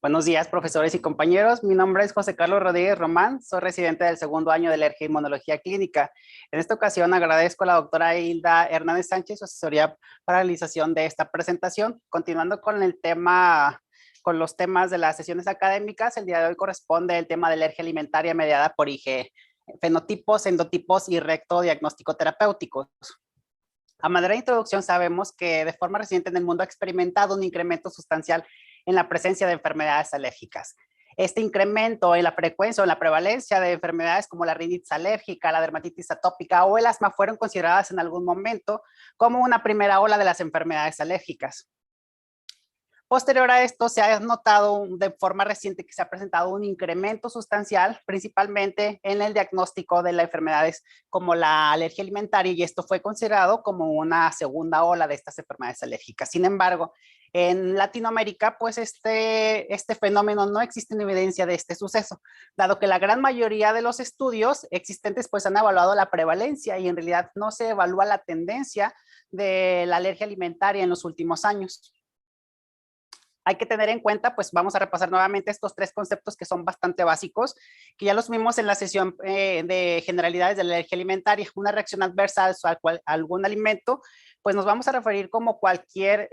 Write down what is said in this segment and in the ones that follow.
Buenos días, profesores y compañeros. Mi nombre es José Carlos Rodríguez Román. Soy residente del segundo año de alergia e inmunología clínica. En esta ocasión agradezco a la doctora Hilda Hernández Sánchez su asesoría para la realización de esta presentación. Continuando con el tema, con los temas de las sesiones académicas, el día de hoy corresponde el tema de alergia alimentaria mediada por IgE, fenotipos, endotipos y rectodiagnóstico terapéuticos. A manera de introducción, sabemos que de forma reciente en el mundo ha experimentado un incremento sustancial en la presencia de enfermedades alérgicas. Este incremento en la frecuencia o en la prevalencia de enfermedades como la rinitis alérgica, la dermatitis atópica o el asma fueron consideradas en algún momento como una primera ola de las enfermedades alérgicas. Posterior a esto, se ha notado de forma reciente que se ha presentado un incremento sustancial, principalmente en el diagnóstico de las enfermedades como la alergia alimentaria, y esto fue considerado como una segunda ola de estas enfermedades alérgicas. Sin embargo, en Latinoamérica, pues este fenómeno no existe evidencia de este suceso, dado que la gran mayoría de los estudios existentes pues han evaluado la prevalencia y en realidad no se evalúa la tendencia de la alergia alimentaria en los últimos años. Hay que tener en cuenta, pues vamos a repasar nuevamente estos tres conceptos que son bastante básicos, que ya los vimos en la sesión de generalidades de la alergia alimentaria. Una reacción adversa a algún alimento, pues nos vamos a referir como cualquier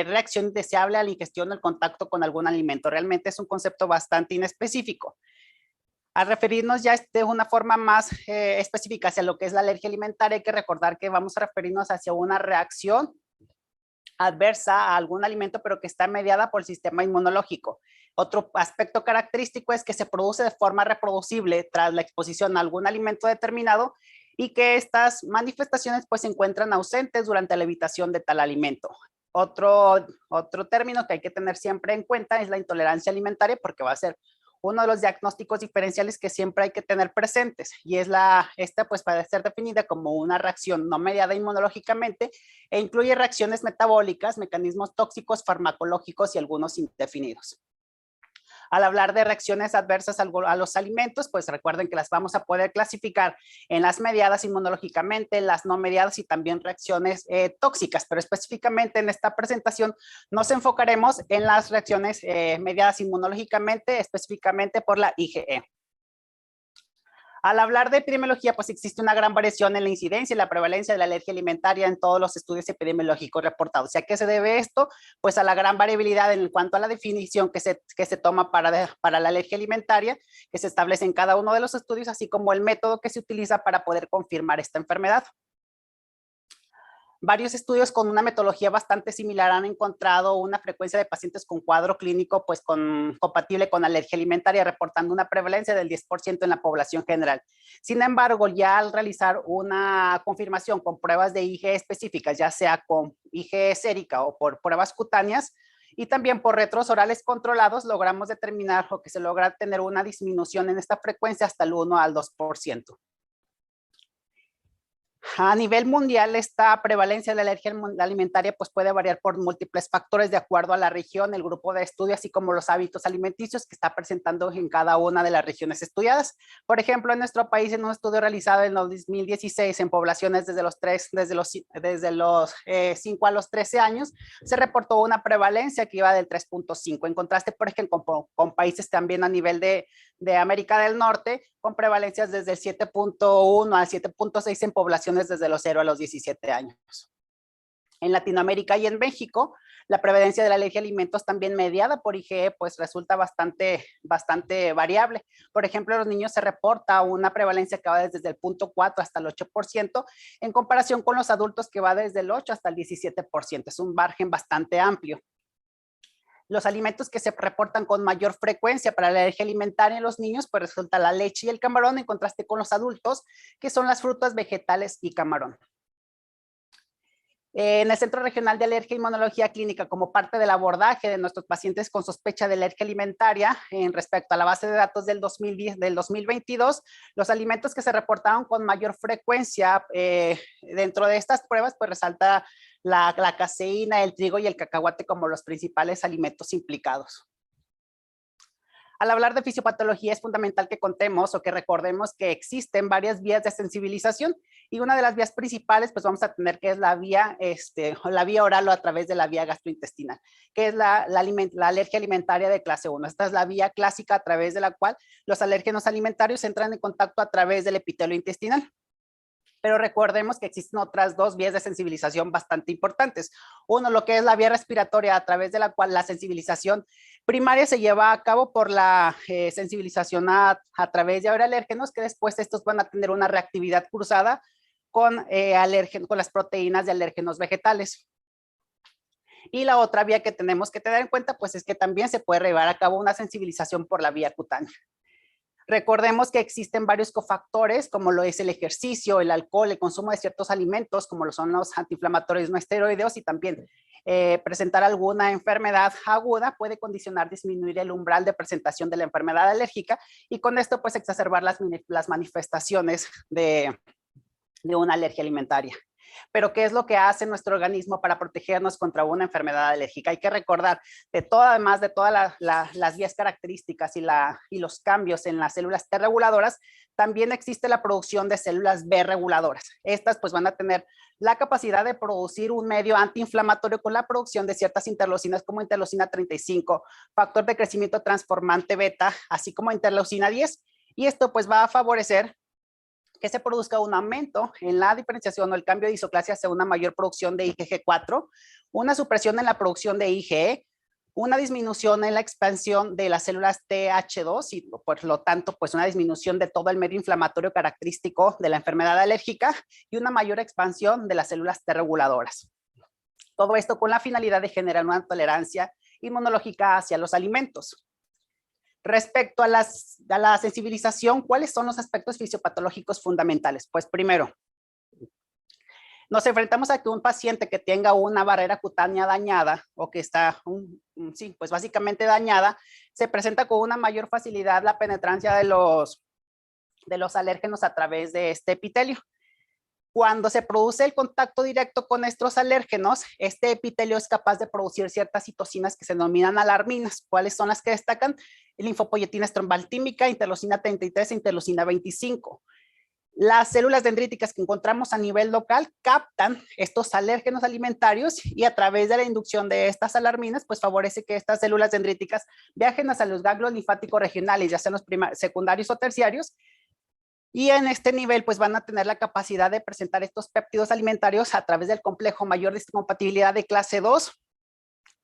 reacción indeseable a la ingestión o el contacto con algún alimento. Realmente es un concepto bastante inespecífico. Al referirnos ya de una forma más específica hacia lo que es la alergia alimentaria, hay que recordar que vamos a referirnos hacia una reacción adversa a algún alimento, pero que está mediada por el sistema inmunológico. Otro aspecto característico es que se produce de forma reproducible tras la exposición a algún alimento determinado y que estas manifestaciones pues se encuentran ausentes durante la evitación de tal alimento. Otro término que hay que tener siempre en cuenta es la intolerancia alimentaria, porque va a ser uno de los diagnósticos diferenciales que siempre hay que tener presentes, y es esta pues puede ser definida como una reacción no mediada inmunológicamente e incluye reacciones metabólicas, mecanismos tóxicos, farmacológicos y algunos indefinidos. Al hablar de reacciones adversas a los alimentos, pues recuerden que las vamos a poder clasificar en las mediadas inmunológicamente, las no mediadas y también reacciones tóxicas, pero específicamente en esta presentación nos enfocaremos en las reacciones mediadas inmunológicamente, específicamente por la IgE. Al hablar de epidemiología, pues existe una gran variación en la incidencia y la prevalencia de la alergia alimentaria en todos los estudios epidemiológicos reportados. ¿Y a qué se debe esto? Pues a la gran variabilidad en cuanto a la definición que se toma para la alergia alimentaria, que se establece en cada uno de los estudios, así como el método que se utiliza para poder confirmar esta enfermedad. Varios estudios con una metodología bastante similar han encontrado una frecuencia de pacientes con cuadro clínico pues compatible con alergia alimentaria, reportando una prevalencia del 10% en la población general. Sin embargo, ya al realizar una confirmación con pruebas de IgE específicas, ya sea con IgE sérica o por pruebas cutáneas, y también por retros orales controlados, logramos determinar o que se logra tener una disminución en esta frecuencia hasta el 1 al 2%. A nivel mundial, esta prevalencia de la alergia alimentaria pues puede variar por múltiples factores de acuerdo a la región, el grupo de estudio, así como los hábitos alimenticios que está presentando en cada una de las regiones estudiadas. Por ejemplo, en nuestro país, en un estudio realizado en 2016 en poblaciones desde los 5 a los 13 años, se reportó una prevalencia que iba del 3.5. En contraste, por ejemplo, con países también a nivel de América del Norte, con prevalencias desde el 7.1 al 7.6 en poblaciones desde los 0 a los 17 años. En Latinoamérica y en México, la prevalencia de la alergia a alimentos también mediada por IgE pues resulta bastante variable. Por ejemplo, en los niños se reporta una prevalencia que va desde el 0.4 hasta el 8%, en comparación con los adultos que va desde el 8 hasta el 17%. Es un margen bastante amplio. Los alimentos que se reportan con mayor frecuencia para la alergia alimentaria en los niños, pues resulta la leche y el camarón, en contraste con los adultos, que son las frutas, vegetales y camarón. En el Centro Regional de Alergia e Inmunología Clínica, como parte del abordaje de nuestros pacientes con sospecha de alergia alimentaria, en respecto a la base de datos del 2022, los alimentos que se reportaron con mayor frecuencia dentro de estas pruebas, pues resalta la caseína, el trigo y el cacahuate como los principales alimentos implicados. Al hablar de fisiopatología es fundamental que contemos o que recordemos que existen varias vías de sensibilización y una de las vías principales pues vamos a tener que es la vía oral o a través de la vía gastrointestinal, que es la alergia alimentaria de clase 1. Esta es la vía clásica a través de la cual los alérgenos alimentarios entran en contacto a través del epitelio intestinal. Pero recordemos que existen otras dos vías de sensibilización bastante importantes. Uno, lo que es la vía respiratoria, a través de la cual la sensibilización primaria se lleva a cabo por la sensibilización a través de alérgenos, que después estos van a tener una reactividad cruzada con las proteínas de alérgenos vegetales. Y la otra vía que tenemos que tener en cuenta, pues es que también se puede llevar a cabo una sensibilización por la vía cutánea. Recordemos que existen varios cofactores, como lo es el ejercicio, el alcohol, el consumo de ciertos alimentos, como lo son los antiinflamatorios no esteroideos, y también presentar alguna enfermedad aguda puede condicionar disminuir el umbral de presentación de la enfermedad alérgica, y con esto pues exacerbar las manifestaciones de una alergia alimentaria. Pero ¿qué es lo que hace nuestro organismo para protegernos contra una enfermedad alérgica? Hay que recordar, además de todas las vías características y los cambios en las células T reguladoras, también existe la producción de células B reguladoras. Estas pues van a tener la capacidad de producir un medio antiinflamatorio con la producción de ciertas interleucinas como interleucina 35, factor de crecimiento transformante beta, así como interleucina 10, y esto pues va a favorecer que se produzca un aumento en la diferenciación o el cambio de isoclasia hacia una mayor producción de IgG4, una supresión en la producción de IgE, una disminución en la expansión de las células TH2 y por lo tanto pues una disminución de todo el medio inflamatorio característico de la enfermedad alérgica y una mayor expansión de las células T reguladoras. Todo esto con la finalidad de generar una tolerancia inmunológica hacia los alimentos. Respecto a la sensibilización, ¿cuáles son los aspectos fisiopatológicos fundamentales? Pues primero, nos enfrentamos a que un paciente que tenga una barrera cutánea dañada o que está, pues básicamente dañada, se presenta con una mayor facilidad la penetrancia de los alérgenos a través de este epitelio. Cuando se produce el contacto directo con estos alérgenos, este epitelio es capaz de producir ciertas citocinas que se denominan alarminas. ¿Cuáles son las que destacan? Linfopoyetina estrombalatímica, interleucina 33 e interleucina 25. Las células dendríticas que encontramos a nivel local captan estos alérgenos alimentarios y a través de la inducción de estas alarminas, pues favorece que estas células dendríticas viajen hacia los ganglios linfáticos regionales, ya sean los secundarios o terciarios, y en este nivel pues van a tener la capacidad de presentar estos péptidos alimentarios a través del complejo mayor de compatibilidad de clase 2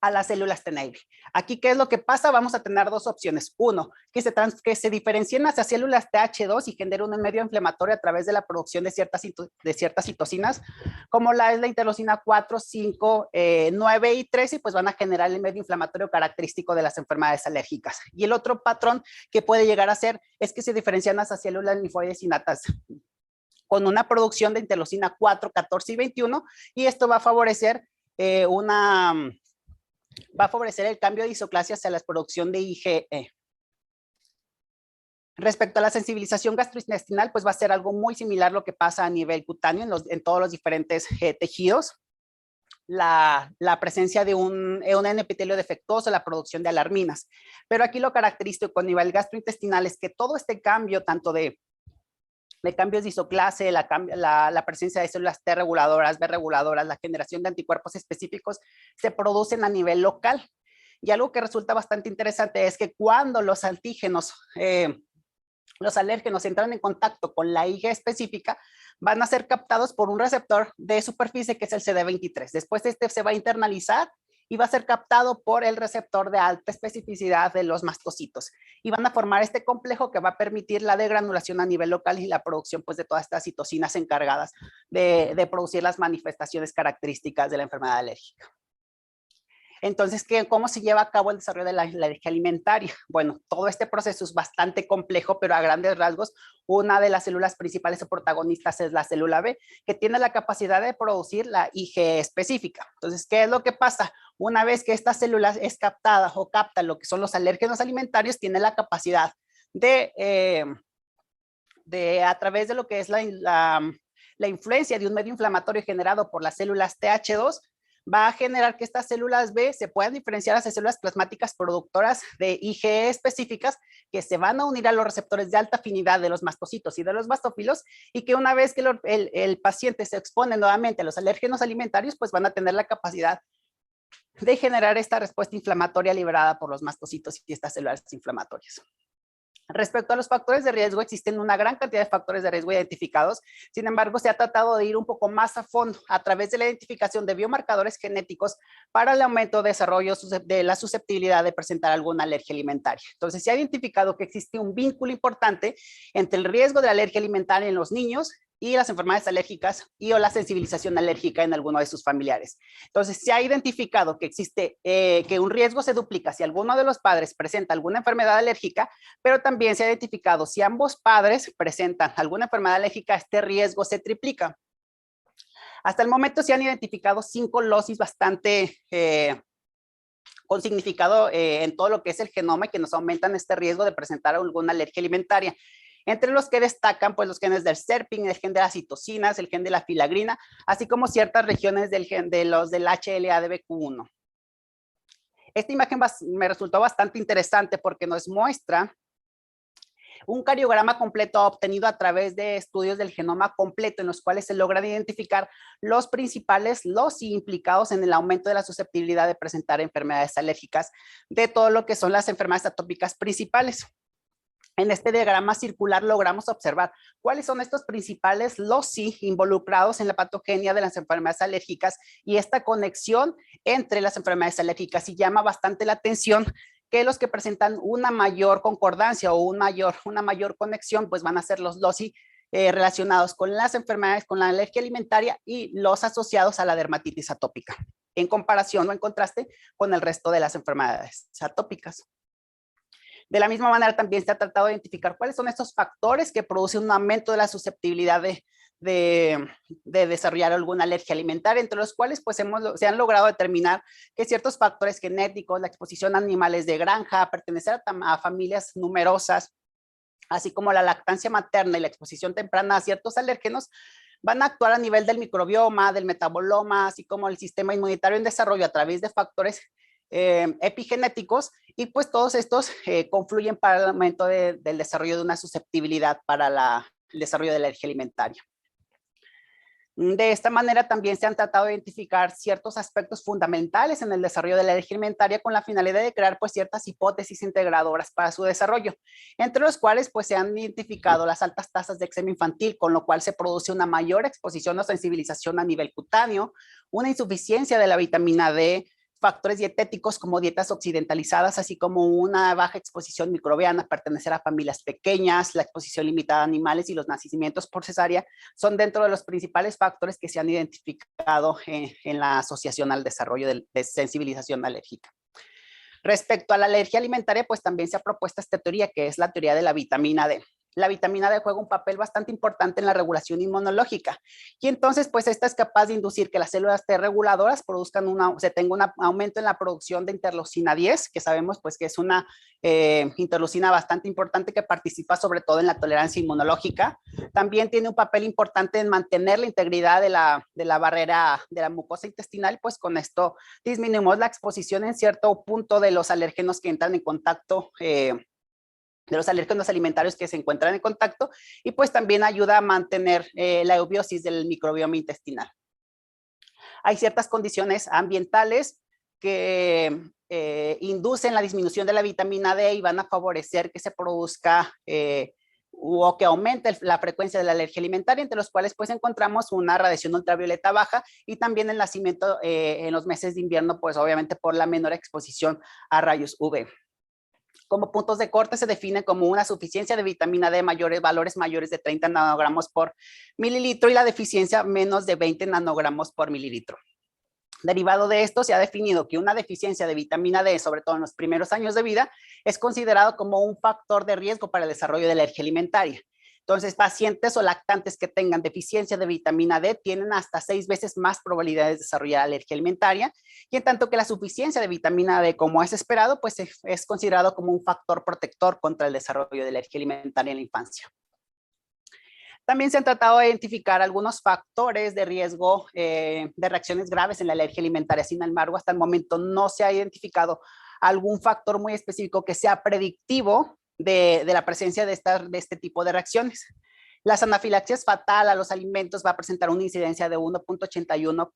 a las células TNAB. Aquí, ¿qué es lo que pasa? Vamos a tener dos opciones. Uno, que se diferencien hacia células TH2 y genere un medio inflamatorio a través de la producción de ciertas citocinas, como es la interleucina 4, 5, 9 y 13, y pues van a generar el medio inflamatorio característico de las enfermedades alérgicas. Y el otro patrón que puede llegar a ser es que se diferencian hacia células linfoides innatas con una producción de interleucina 4, 14 y 21, y esto va a favorecer el cambio de isoclasia hacia la producción de IgE. Respecto a la sensibilización gastrointestinal, pues va a ser algo muy similar a lo que pasa a nivel cutáneo en todos los diferentes tejidos. La presencia de un epitelio defectuoso, la producción de alarminas. Pero aquí lo característico a nivel gastrointestinal es que todo este cambio, tanto de cambios de isoclase, la presencia de células T reguladoras, B reguladoras, la generación de anticuerpos específicos, se producen a nivel local. Y algo que resulta bastante interesante es que cuando los antígenos, los alérgenos entran en contacto con la IgE específica, van a ser captados por un receptor de superficie que es el CD23. Después este se va a internalizar y va a ser captado por el receptor de alta especificidad de los mastocitos. Y van a formar este complejo que va a permitir la degranulación a nivel local y la producción pues, de todas estas citocinas encargadas de producir las manifestaciones características de la enfermedad alérgica. Entonces, ¿cómo se lleva a cabo el desarrollo de la alergia alimentaria? Bueno, todo este proceso es bastante complejo, pero a grandes rasgos, una de las células principales o protagonistas es la célula B, que tiene la capacidad de producir la IgE específica. Entonces, ¿qué es lo que pasa? Una vez que esta célula es captada o capta lo que son los alérgenos alimentarios, tiene la capacidad de a través de lo que es la influencia de un medio inflamatorio generado por las células TH2, va a generar que estas células B se puedan diferenciar hacia células plasmáticas productoras de IgE específicas que se van a unir a los receptores de alta afinidad de los mastocitos y de los bastófilos, y que una vez que el paciente se expone nuevamente a los alérgenos alimentarios, pues van a tener la capacidad de generar esta respuesta inflamatoria liberada por los mastocitos y estas células inflamatorias. Respecto a los factores de riesgo, existen una gran cantidad de factores de riesgo identificados. Sin embargo, se ha tratado de ir un poco más a fondo a través de la identificación de biomarcadores genéticos para el aumento de desarrollo de la susceptibilidad de presentar alguna alergia alimentaria. Entonces, se ha identificado que existe un vínculo importante entre el riesgo de la alergia alimentaria en los niños y las enfermedades alérgicas y o la sensibilización alérgica en alguno de sus familiares. Entonces, se ha identificado que existe que un riesgo se duplica si alguno de los padres presenta alguna enfermedad alérgica, pero también se ha identificado si ambos padres presentan alguna enfermedad alérgica, este riesgo se triplica. Hasta el momento se han identificado 5 losis bastante con significado en todo lo que es el genoma y que nos aumentan este riesgo de presentar alguna alergia alimentaria. Entre los que destacan, pues, los genes del SERPIN, el gen de las citocinas, el gen de la filagrina, así como ciertas regiones del gen de los del HLA-DBQ1. Esta imagen me resultó bastante interesante porque nos muestra un cariograma completo obtenido a través de estudios del genoma completo en los cuales se logran identificar los principales loci implicados en el aumento de la susceptibilidad de presentar enfermedades alérgicas de todo lo que son las enfermedades atópicas principales. En este diagrama circular logramos observar cuáles son estos principales loci involucrados en la patogenia de las enfermedades alérgicas y esta conexión entre las enfermedades alérgicas, y llama bastante la atención que los que presentan una mayor concordancia o una mayor conexión, pues van a ser los loci relacionados con las enfermedades, con la alergia alimentaria y los asociados a la dermatitis atópica, en comparación o en contraste con el resto de las enfermedades atópicas. De la misma manera, también se ha tratado de identificar cuáles son estos factores que producen un aumento de la susceptibilidad de desarrollar alguna alergia alimentaria, entre los cuales pues se han logrado determinar que ciertos factores genéticos, la exposición a animales de granja, pertenecer a familias numerosas, así como la lactancia materna y la exposición temprana a ciertos alérgenos, van a actuar a nivel del microbioma, del metaboloma, así como el sistema inmunitario en desarrollo a través de factores epigenéticos, y pues todos estos confluyen para el aumento del desarrollo de una susceptibilidad para el desarrollo de la alergia alimentaria. De esta manera también se han tratado de identificar ciertos aspectos fundamentales en el desarrollo de la alergia alimentaria con la finalidad de crear pues ciertas hipótesis integradoras para su desarrollo, entre los cuales pues se han identificado las altas tasas de eczema infantil, con lo cual se produce una mayor exposición o sensibilización a nivel cutáneo, una insuficiencia de la vitamina D, factores dietéticos como dietas occidentalizadas, así como una baja exposición microbiana, pertenecer a familias pequeñas, la exposición limitada a animales y los nacimientos por cesárea son dentro de los principales factores que se han identificado en la asociación al desarrollo de sensibilización alérgica. Respecto a la alergia alimentaria, pues también se ha propuesto esta teoría, que es la teoría de la vitamina D. La vitamina D juega un papel bastante importante en la regulación inmunológica, y entonces pues esta es capaz de inducir que las células T reguladoras se tenga un aumento en la producción de interleucina 10, que sabemos pues que es una interleucina bastante importante que participa sobre todo en la tolerancia inmunológica. También tiene un papel importante en mantener la integridad de la barrera de la mucosa intestinal, pues con esto disminuimos la exposición en cierto punto de los alérgenos que entran en contacto de los alérgenos alimentarios que se encuentran en contacto, y pues también ayuda a mantener la eubiosis del microbioma intestinal. Hay ciertas condiciones ambientales que inducen la disminución de la vitamina D y van a favorecer que se produzca o que aumente la frecuencia de la alergia alimentaria, entre los cuales pues encontramos una radiación ultravioleta baja y también el nacimiento en los meses de invierno, pues obviamente por la menor exposición a rayos UV. Como puntos de corte se define como una suficiencia de vitamina D valores mayores de 30 nanogramos por mililitro y la deficiencia menos de 20 nanogramos por mililitro. Derivado de esto, se ha definido que una deficiencia de vitamina D, sobre todo en los primeros años de vida, es considerado como un factor de riesgo para el desarrollo de la alergia alimentaria. Entonces, pacientes o lactantes que tengan deficiencia de vitamina D tienen hasta 6 veces más probabilidades de desarrollar alergia alimentaria, y en tanto que la suficiencia de vitamina D, como es esperado, pues es considerado como un factor protector contra el desarrollo de la alergia alimentaria en la infancia. También se han tratado de identificar algunos factores de riesgo de reacciones graves en la alergia alimentaria. Sin embargo, hasta el momento no se ha identificado algún factor muy específico que sea predictivo de la presencia de este tipo de reacciones. Las anafilaxias fatal a los alimentos va a presentar una incidencia de 1.81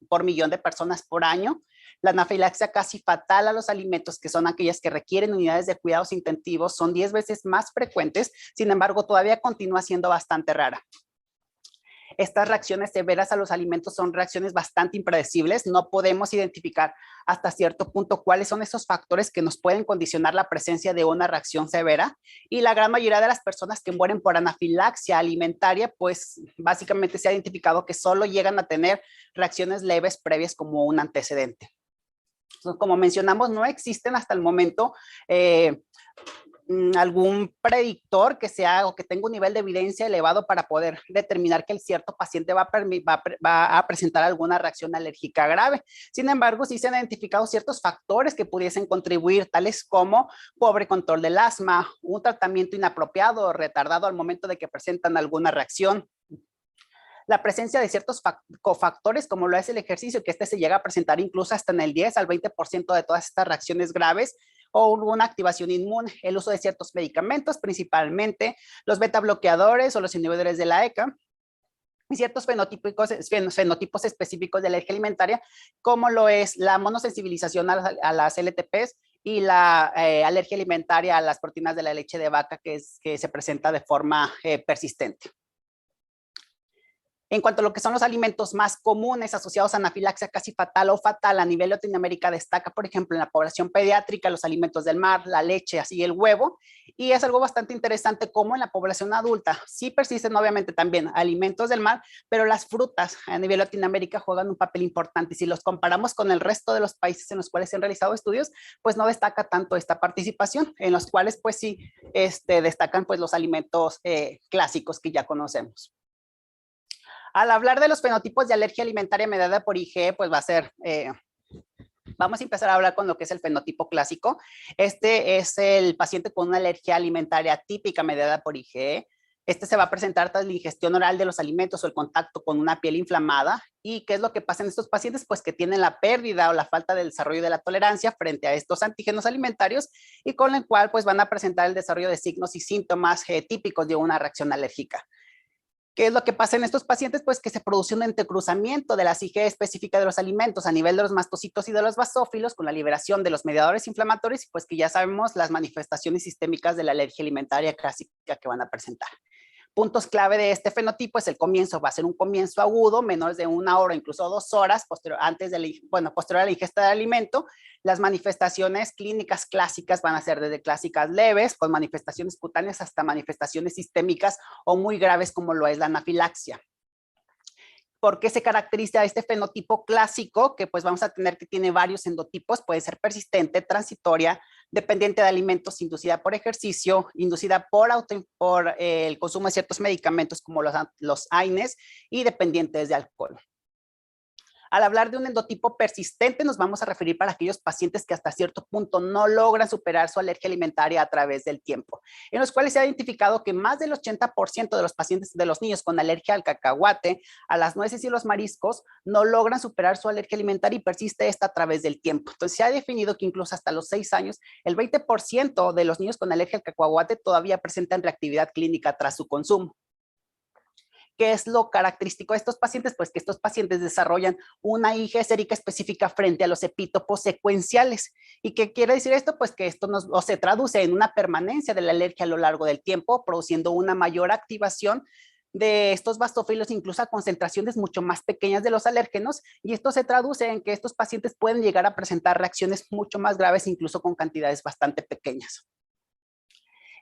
por millón de personas por año. La anafilaxia casi fatal a los alimentos, que son aquellas que requieren unidades de cuidados intensivos, son 10 veces más frecuentes, sin embargo, todavía continúa siendo bastante rara. Estas reacciones severas a los alimentos son reacciones bastante impredecibles. No podemos identificar hasta cierto punto cuáles son esos factores que nos pueden condicionar la presencia de una reacción severa. Y la gran mayoría de las personas que mueren por anafilaxia alimentaria, pues básicamente se ha identificado que solo llegan a tener reacciones leves previas como un antecedente. Entonces, como mencionamos, no existen hasta el momento algún predictor que sea o que tenga un nivel de evidencia elevado para poder determinar que el cierto paciente va a presentar alguna reacción alérgica grave. Sin embargo, sí se han identificado ciertos factores que pudiesen contribuir, tales como pobre control del asma, un tratamiento inapropiado o retardado al momento de que presentan alguna reacción. La presencia de ciertos cofactores, como lo es el ejercicio, que se llega a presentar incluso hasta en el 10 al 20% de todas estas reacciones graves, o una activación inmune, el uso de ciertos medicamentos, principalmente los beta bloqueadores o los inhibidores de la ECA, y ciertos fenotipos específicos de la alergia alimentaria, como lo es la monosensibilización a las LTPs y la alergia alimentaria a las proteínas de la leche de vaca, que se presenta de forma persistente. En cuanto a lo que son los alimentos más comunes asociados a anafilaxia casi fatal o fatal a nivel Latinoamérica, destaca, por ejemplo, en la población pediátrica, los alimentos del mar, la leche, así el huevo, y es algo bastante interesante como en la población adulta sí persisten obviamente también alimentos del mar, pero las frutas a nivel Latinoamérica juegan un papel importante. Si los comparamos con el resto de los países en los cuales se han realizado estudios, pues no destaca tanto esta participación, en los cuales pues sí destacan pues los alimentos clásicos que ya conocemos. Al hablar de los fenotipos de alergia alimentaria mediada por IgE, pues va a ser, vamos a empezar a hablar con lo que es el fenotipo clásico. Este es el paciente con una alergia alimentaria típica mediada por IgE. Este se va a presentar tras la ingestión oral de los alimentos o el contacto con una piel inflamada. ¿Y qué es lo que pasa en estos pacientes? Pues que tienen la pérdida o la falta del desarrollo de la tolerancia frente a estos antígenos alimentarios y con el cual pues van a presentar el desarrollo de signos y síntomas típicos de una reacción alérgica. ¿Qué es lo que pasa en estos pacientes? Pues que se produce un entrecruzamiento de la IgE específica de los alimentos a nivel de los mastocitos y de los basófilos con la liberación de los mediadores inflamatorios y pues que ya sabemos las manifestaciones sistémicas de la alergia alimentaria clásica que van a presentar. Puntos clave de este fenotipo es el comienzo, va a ser un comienzo agudo, menor de 1 hora, incluso 2 horas, posterior a la ingesta del alimento. Las manifestaciones clínicas clásicas van a ser desde clásicas leves, con manifestaciones cutáneas hasta manifestaciones sistémicas o muy graves como lo es la anafilaxia. ¿Por qué se caracteriza este fenotipo clásico? Que pues vamos a tener que tiene varios endotipos, puede ser persistente, transitoria, dependiente de alimentos, inducida por ejercicio, inducida por el consumo de ciertos medicamentos como los AINES y dependientes de alcohol. Al hablar de un endotipo persistente, nos vamos a referir para aquellos pacientes que hasta cierto punto no logran superar su alergia alimentaria a través del tiempo, en los cuales se ha identificado que más del 80% de los pacientes, de los niños con alergia al cacahuate, a las nueces y los mariscos, no logran superar su alergia alimentaria y persiste esta a través del tiempo. Entonces, se ha definido que incluso hasta los 6 años, el 20% de los niños con alergia al cacahuate todavía presentan reactividad clínica tras su consumo. ¿Qué es lo característico de estos pacientes? Pues que estos pacientes desarrollan una IgE sérica específica frente a los epítopos secuenciales. ¿Y qué quiere decir esto? Pues que esto se traduce en una permanencia de la alergia a lo largo del tiempo, produciendo una mayor activación de estos basófilos, incluso a concentraciones mucho más pequeñas de los alérgenos, y esto se traduce en que estos pacientes pueden llegar a presentar reacciones mucho más graves, incluso con cantidades bastante pequeñas.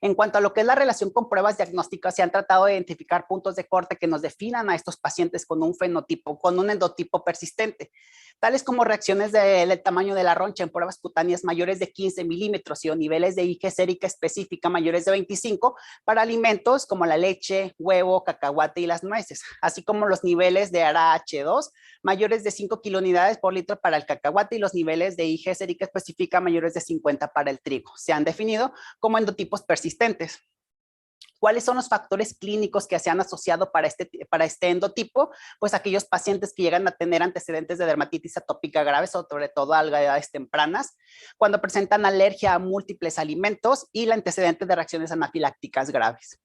En cuanto a lo que es la relación con pruebas diagnósticas, se han tratado de identificar puntos de corte que nos definan a estos pacientes con un fenotipo, con un endotipo persistente, tales como reacciones del tamaño de la roncha en pruebas cutáneas mayores de 15 milímetros y o niveles de IgE sérica específica mayores de 25 para alimentos como la leche, huevo, cacahuate y las nueces, así como los niveles de ARA-H2 mayores de 5 kilonidades por litro para el cacahuate y los niveles de IgE sérica específica mayores de 50 para el trigo. Se han definido como endotipos persistentes. ¿Cuáles son los factores clínicos que se han asociado para este endotipo? Pues aquellos pacientes que llegan a tener antecedentes de dermatitis atópica grave, sobre todo a edades tempranas, cuando presentan alergia a múltiples alimentos y el antecedente de reacciones anafilácticas graves.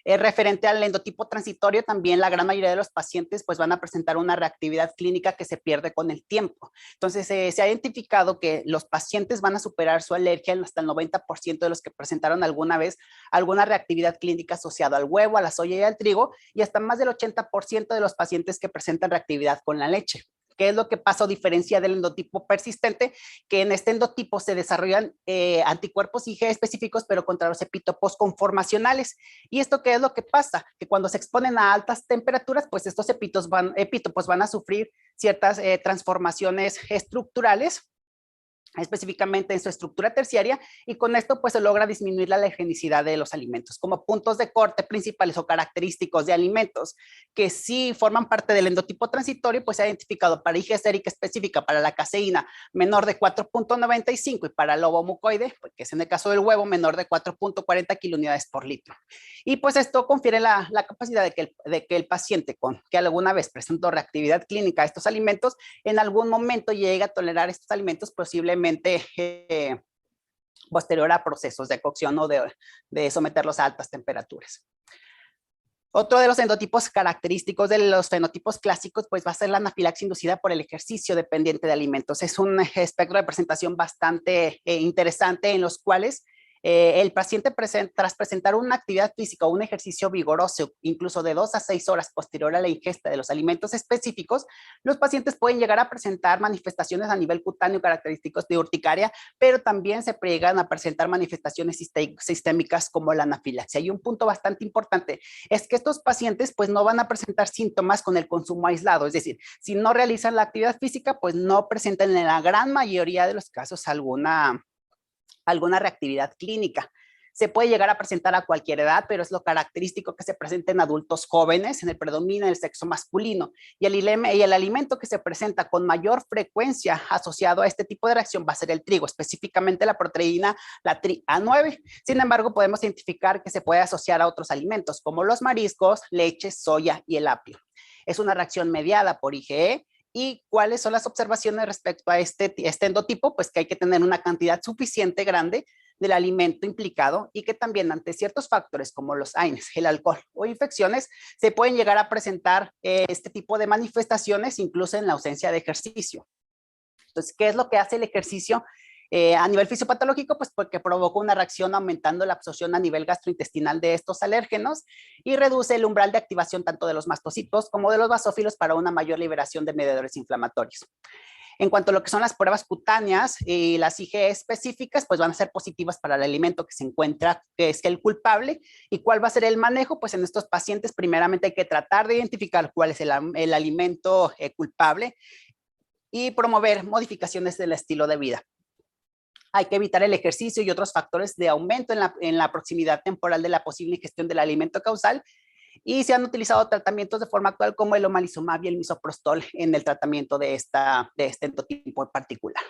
Referente al endotipo transitorio, también la gran mayoría de los pacientes pues van a presentar una reactividad clínica que se pierde con el tiempo. Entonces, se ha identificado que los pacientes van a superar su alergia en hasta el 90% de los que presentaron alguna vez alguna reactividad clínica asociada al huevo, a la soya y al trigo, y hasta más del 80% de los pacientes que presentan reactividad con la leche. ¿Qué es lo que pasa o diferencia del endotipo persistente? Que en este endotipo se desarrollan anticuerpos IgE específicos, pero contra los epitopos conformacionales. ¿Y esto qué es lo que pasa? Que cuando se exponen a altas temperaturas, pues estos epitopos van a sufrir ciertas transformaciones estructurales, específicamente en su estructura terciaria, y con esto pues se logra disminuir la alergenicidad de los alimentos. Como puntos de corte principales o característicos de alimentos que sí forman parte del endotipo transitorio, pues se ha identificado para IgE sérica específica para la caseína menor de 4.95 y para el lobo mucoide, pues, que es en el caso del huevo, menor de 4.40 kilunidades por litro. Y pues esto confiere la capacidad de que el paciente que alguna vez presentó reactividad clínica a estos alimentos, en algún momento llegue a tolerar estos alimentos, posiblemente posterior a procesos de cocción o de someterlos a altas temperaturas. Otro de los endotipos característicos de los fenotipos clásicos, pues va a ser la anafilaxia inducida por el ejercicio dependiente de alimentos. Es un espectro de presentación bastante interesante en los cuales el paciente tras presentar una actividad física o un ejercicio vigoroso, incluso de 2 a 6 horas posterior a la ingesta de los alimentos específicos, los pacientes pueden llegar a presentar manifestaciones a nivel cutáneo característicos de urticaria, pero también se llegan a presentar manifestaciones sistémicas como la anafilaxia. Y un punto bastante importante es que estos pacientes pues no van a presentar síntomas con el consumo aislado, es decir, si no realizan la actividad física, pues no presentan en la gran mayoría de los casos alguna reactividad clínica. Se puede llegar a presentar a cualquier edad, pero es lo característico que se presenta en adultos jóvenes, en el predominio del sexo masculino. Y el alimento que se presenta con mayor frecuencia asociado a este tipo de reacción va a ser el trigo, específicamente la proteína, la TRIA9. Sin embargo, podemos identificar que se puede asociar a otros alimentos, como los mariscos, leche, soya y el apio. Es una reacción mediada por IgE. ¿Y cuáles son las observaciones respecto a este endotipo? Pues que hay que tener una cantidad suficiente grande del alimento implicado y que también ante ciertos factores como los AINES, el alcohol o infecciones, se pueden llegar a presentar este tipo de manifestaciones incluso en la ausencia de ejercicio. Entonces, ¿qué es lo que hace el ejercicio? A nivel fisiopatológico, pues porque provoca una reacción aumentando la absorción a nivel gastrointestinal de estos alérgenos y reduce el umbral de activación tanto de los mastocitos como de los basófilos para una mayor liberación de mediadores inflamatorios. En cuanto a lo que son las pruebas cutáneas y las IgE específicas, pues van a ser positivas para el alimento que se encuentra, que es el culpable. ¿Y cuál va a ser el manejo? Pues en estos pacientes primeramente hay que tratar de identificar cuál es el alimento culpable y promover modificaciones del estilo de vida. Hay que evitar el ejercicio y otros factores de aumento en la proximidad temporal de la posible ingestión del alimento causal, y se han utilizado tratamientos de forma actual como el omalizumab y el misoprostol en el tratamiento de este endotipo en particular.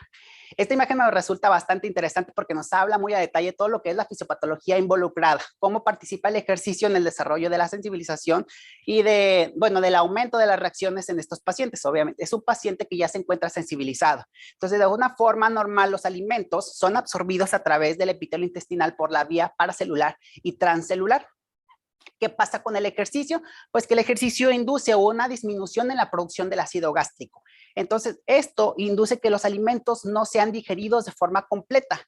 Esta imagen me resulta bastante interesante porque nos habla muy a detalle todo lo que es la fisiopatología involucrada, cómo participa el ejercicio en el desarrollo de la sensibilización y del aumento de las reacciones en estos pacientes. Obviamente es un paciente que ya se encuentra sensibilizado. Entonces, de alguna forma normal, los alimentos son absorbidos a través del epitelio intestinal por la vía paracelular y transcelular. ¿Qué pasa con el ejercicio? Pues que el ejercicio induce una disminución en la producción del ácido gástrico. Entonces, esto induce que los alimentos no sean digeridos de forma completa.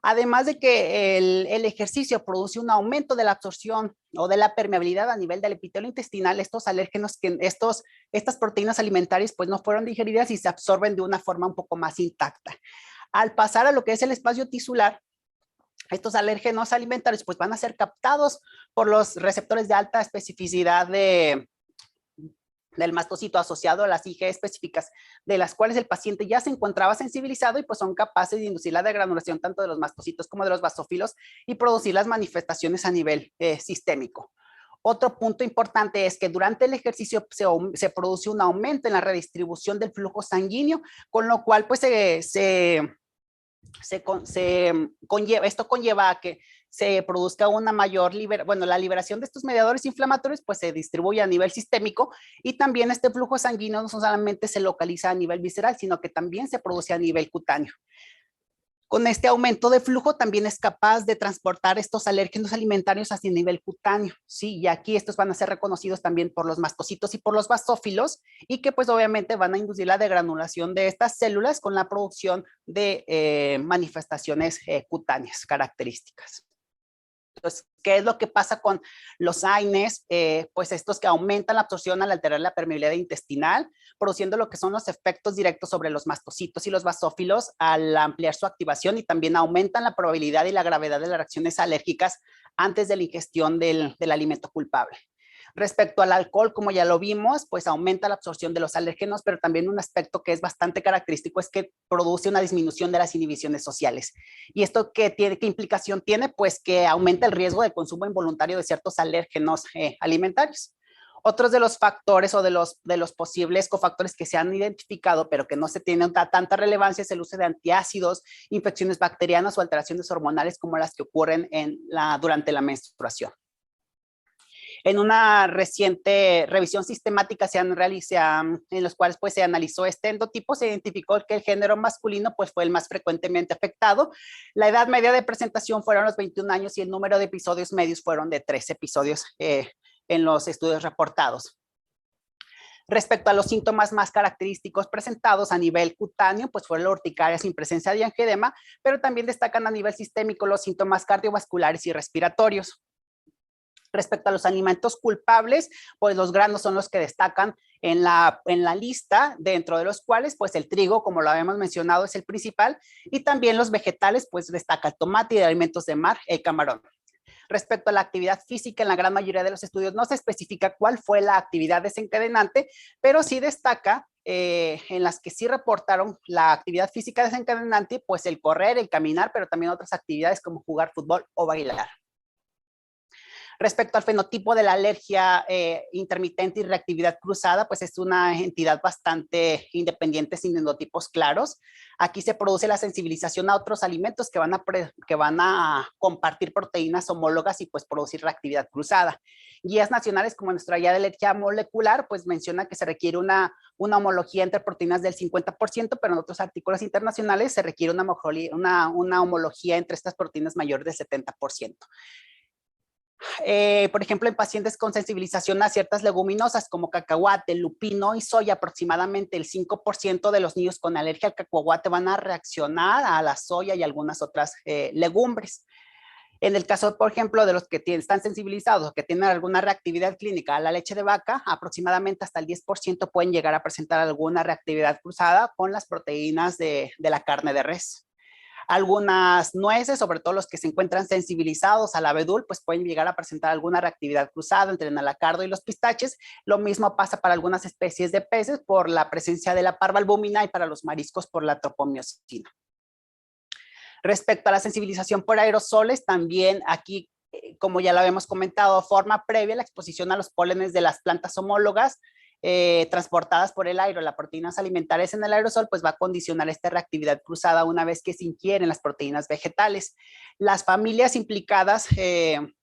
Además de que el ejercicio produce un aumento de la absorción o de la permeabilidad a nivel del epitelio intestinal, estos alérgenos, estas proteínas alimentarias, pues no fueron digeridas y se absorben de una forma un poco más intacta. Al pasar a lo que es el espacio tisular, estos alérgenos alimentarios pues van a ser captados por los receptores de alta especificidad del mastocito asociado a las IgE específicas, de las cuales el paciente ya se encontraba sensibilizado y pues son capaces de inducir la degranulación tanto de los mastocitos como de los basófilos y producir las manifestaciones a nivel sistémico. Otro punto importante es que durante el ejercicio se produce un aumento en la redistribución del flujo sanguíneo, con lo cual pues se esto conlleva a que se produzca una mayor la liberación de estos mediadores inflamatorios, pues se distribuye a nivel sistémico, y también este flujo sanguíneo no solamente se localiza a nivel visceral, sino que también se produce a nivel cutáneo. Con este aumento de flujo también es capaz de transportar estos alérgenos alimentarios hacia el nivel cutáneo, ¿sí? Y aquí estos van a ser reconocidos también por los mastocitos y por los basófilos, y que pues obviamente van a inducir la degranulación de estas células con la producción de manifestaciones cutáneas características. Entonces, ¿qué es lo que pasa con los AINES? Pues estos que aumentan la absorción al alterar la permeabilidad intestinal, produciendo lo que son los efectos directos sobre los mastocitos y los basófilos al ampliar su activación, y también aumentan la probabilidad y la gravedad de las reacciones alérgicas antes de la ingestión del alimento culpable. Respecto al alcohol, como ya lo vimos, pues aumenta la absorción de los alérgenos, pero también un aspecto que es bastante característico es que produce una disminución de las inhibiciones sociales. ¿Y esto qué implicación tiene? Pues que aumenta el riesgo de consumo involuntario de ciertos alérgenos alimentarios. Otros de los factores o de los posibles cofactores que se han identificado, pero que no se tienen tanta relevancia, es el uso de antiácidos, infecciones bacterianas o alteraciones hormonales como las que ocurren durante la menstruación. En una reciente revisión sistemática en los cuales pues, se analizó este endotipo, se identificó que el género masculino pues, fue el más frecuentemente afectado. La edad media de presentación fueron los 21 años y el número de episodios medios fueron de 3 episodios en los estudios reportados. Respecto a los síntomas más característicos presentados a nivel cutáneo, pues fue la urticaria sin presencia de angedema, pero también destacan a nivel sistémico los síntomas cardiovasculares y respiratorios. Respecto a los alimentos culpables, pues los granos son los que destacan en la lista, dentro de los cuales pues el trigo, como lo habíamos mencionado, es el principal, y también los vegetales, pues destaca el tomate y de alimentos de mar, el camarón. Respecto a la actividad física, en la gran mayoría de los estudios no se especifica cuál fue la actividad desencadenante, pero sí destaca en las que sí reportaron la actividad física desencadenante, pues el correr, el caminar, pero también otras actividades como jugar fútbol o bailar. Respecto al fenotipo de la alergia intermitente y reactividad cruzada, pues es una entidad bastante independiente sin endotipos claros. Aquí se produce la sensibilización a otros alimentos que van a compartir proteínas homólogas y pues producir reactividad cruzada. Guías nacionales como nuestra guía de alergia molecular, pues menciona que se requiere una homología entre proteínas del 50%, pero en otros artículos internacionales se requiere una homología entre estas proteínas mayor del 70%. Por ejemplo, en pacientes con sensibilización a ciertas leguminosas como cacahuate, lupino y soya, aproximadamente el 5% de los niños con alergia al cacahuate van a reaccionar a la soya y algunas otras legumbres. En el caso, por ejemplo, de los que están sensibilizados o que tienen alguna reactividad clínica a la leche de vaca, aproximadamente hasta el 10% pueden llegar a presentar alguna reactividad cruzada con las proteínas de la carne de res. Algunas nueces, sobre todo los que se encuentran sensibilizados al abedul, pues pueden llegar a presentar alguna reactividad cruzada entre el anacardo y los pistaches. Lo mismo pasa para algunas especies de peces por la presencia de la parvalbúmina y para los mariscos por la tropomiosina. Respecto a la sensibilización por aerosoles, también aquí, como ya lo habíamos comentado, forma previa la exposición a los pólenes de las plantas homólogas transportadas por el aire, las proteínas alimentarias en el aerosol, pues va a condicionar esta reactividad cruzada una vez que se ingieren las proteínas vegetales. Las familias implicadas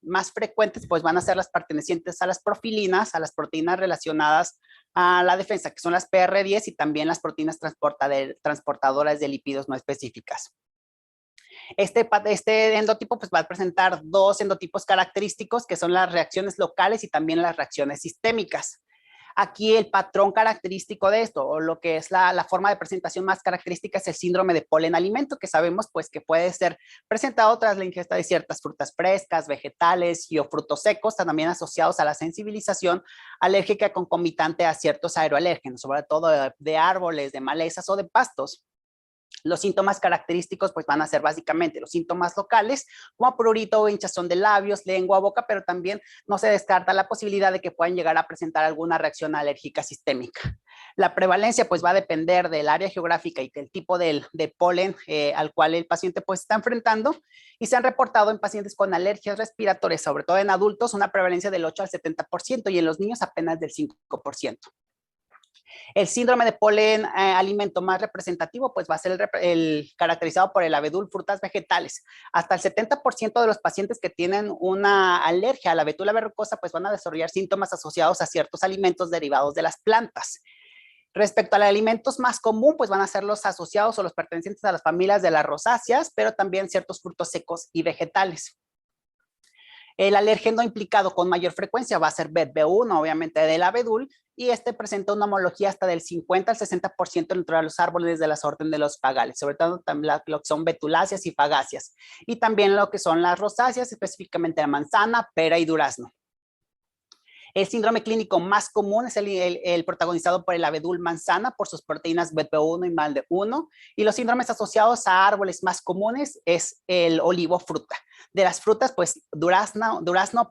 más frecuentes pues van a ser las pertenecientes a las profilinas, a las proteínas relacionadas a la defensa, que son las PR10, y también las proteínas transportadoras de lípidos no específicas. Este endotipo pues, va a presentar dos endotipos característicos, que son las reacciones locales y también las reacciones sistémicas. Aquí el patrón característico de esto, o lo que es la forma de presentación más característica, es el síndrome de polen alimento, que sabemos pues que puede ser presentado tras la ingesta de ciertas frutas frescas, vegetales y o frutos secos, también asociados a la sensibilización alérgica concomitante a ciertos aeroalérgenos, sobre todo de árboles, de malezas o de pastos. Los síntomas característicos pues van a ser básicamente los síntomas locales, como prurito o hinchazón de labios, lengua, boca, pero también no se descarta la posibilidad de que puedan llegar a presentar alguna reacción alérgica sistémica. La prevalencia pues va a depender del área geográfica y del tipo de polen al cual el paciente pues está enfrentando, y se han reportado en pacientes con alergias respiratorias, sobre todo en adultos, una prevalencia del 8 al 70% y en los niños apenas del 5%. El síndrome de polen alimento más representativo pues va a ser el caracterizado por el abedul frutas vegetales. Hasta el 70% de los pacientes que tienen una alergia a la betula verrucosa pues van a desarrollar síntomas asociados a ciertos alimentos derivados de las plantas. Respecto a los alimentos más común, pues van a ser los asociados o los pertenecientes a las familias de las rosáceas, pero también ciertos frutos secos y vegetales. El alérgeno implicado con mayor frecuencia va a ser BET-B1, obviamente del abedul, y este presenta una homología hasta del 50 al 60% dentro de los árboles de las orden de los fagales, sobre todo lo que son betuláceas y fagáceas, y también lo que son las rosáceas, específicamente la manzana, pera y durazno. El síndrome clínico más común es el protagonizado por el abedul manzana por sus proteínas BET-1 y MALD1, y los síndromes asociados a árboles más comunes es el olivo fruta. De las frutas, pues durazno,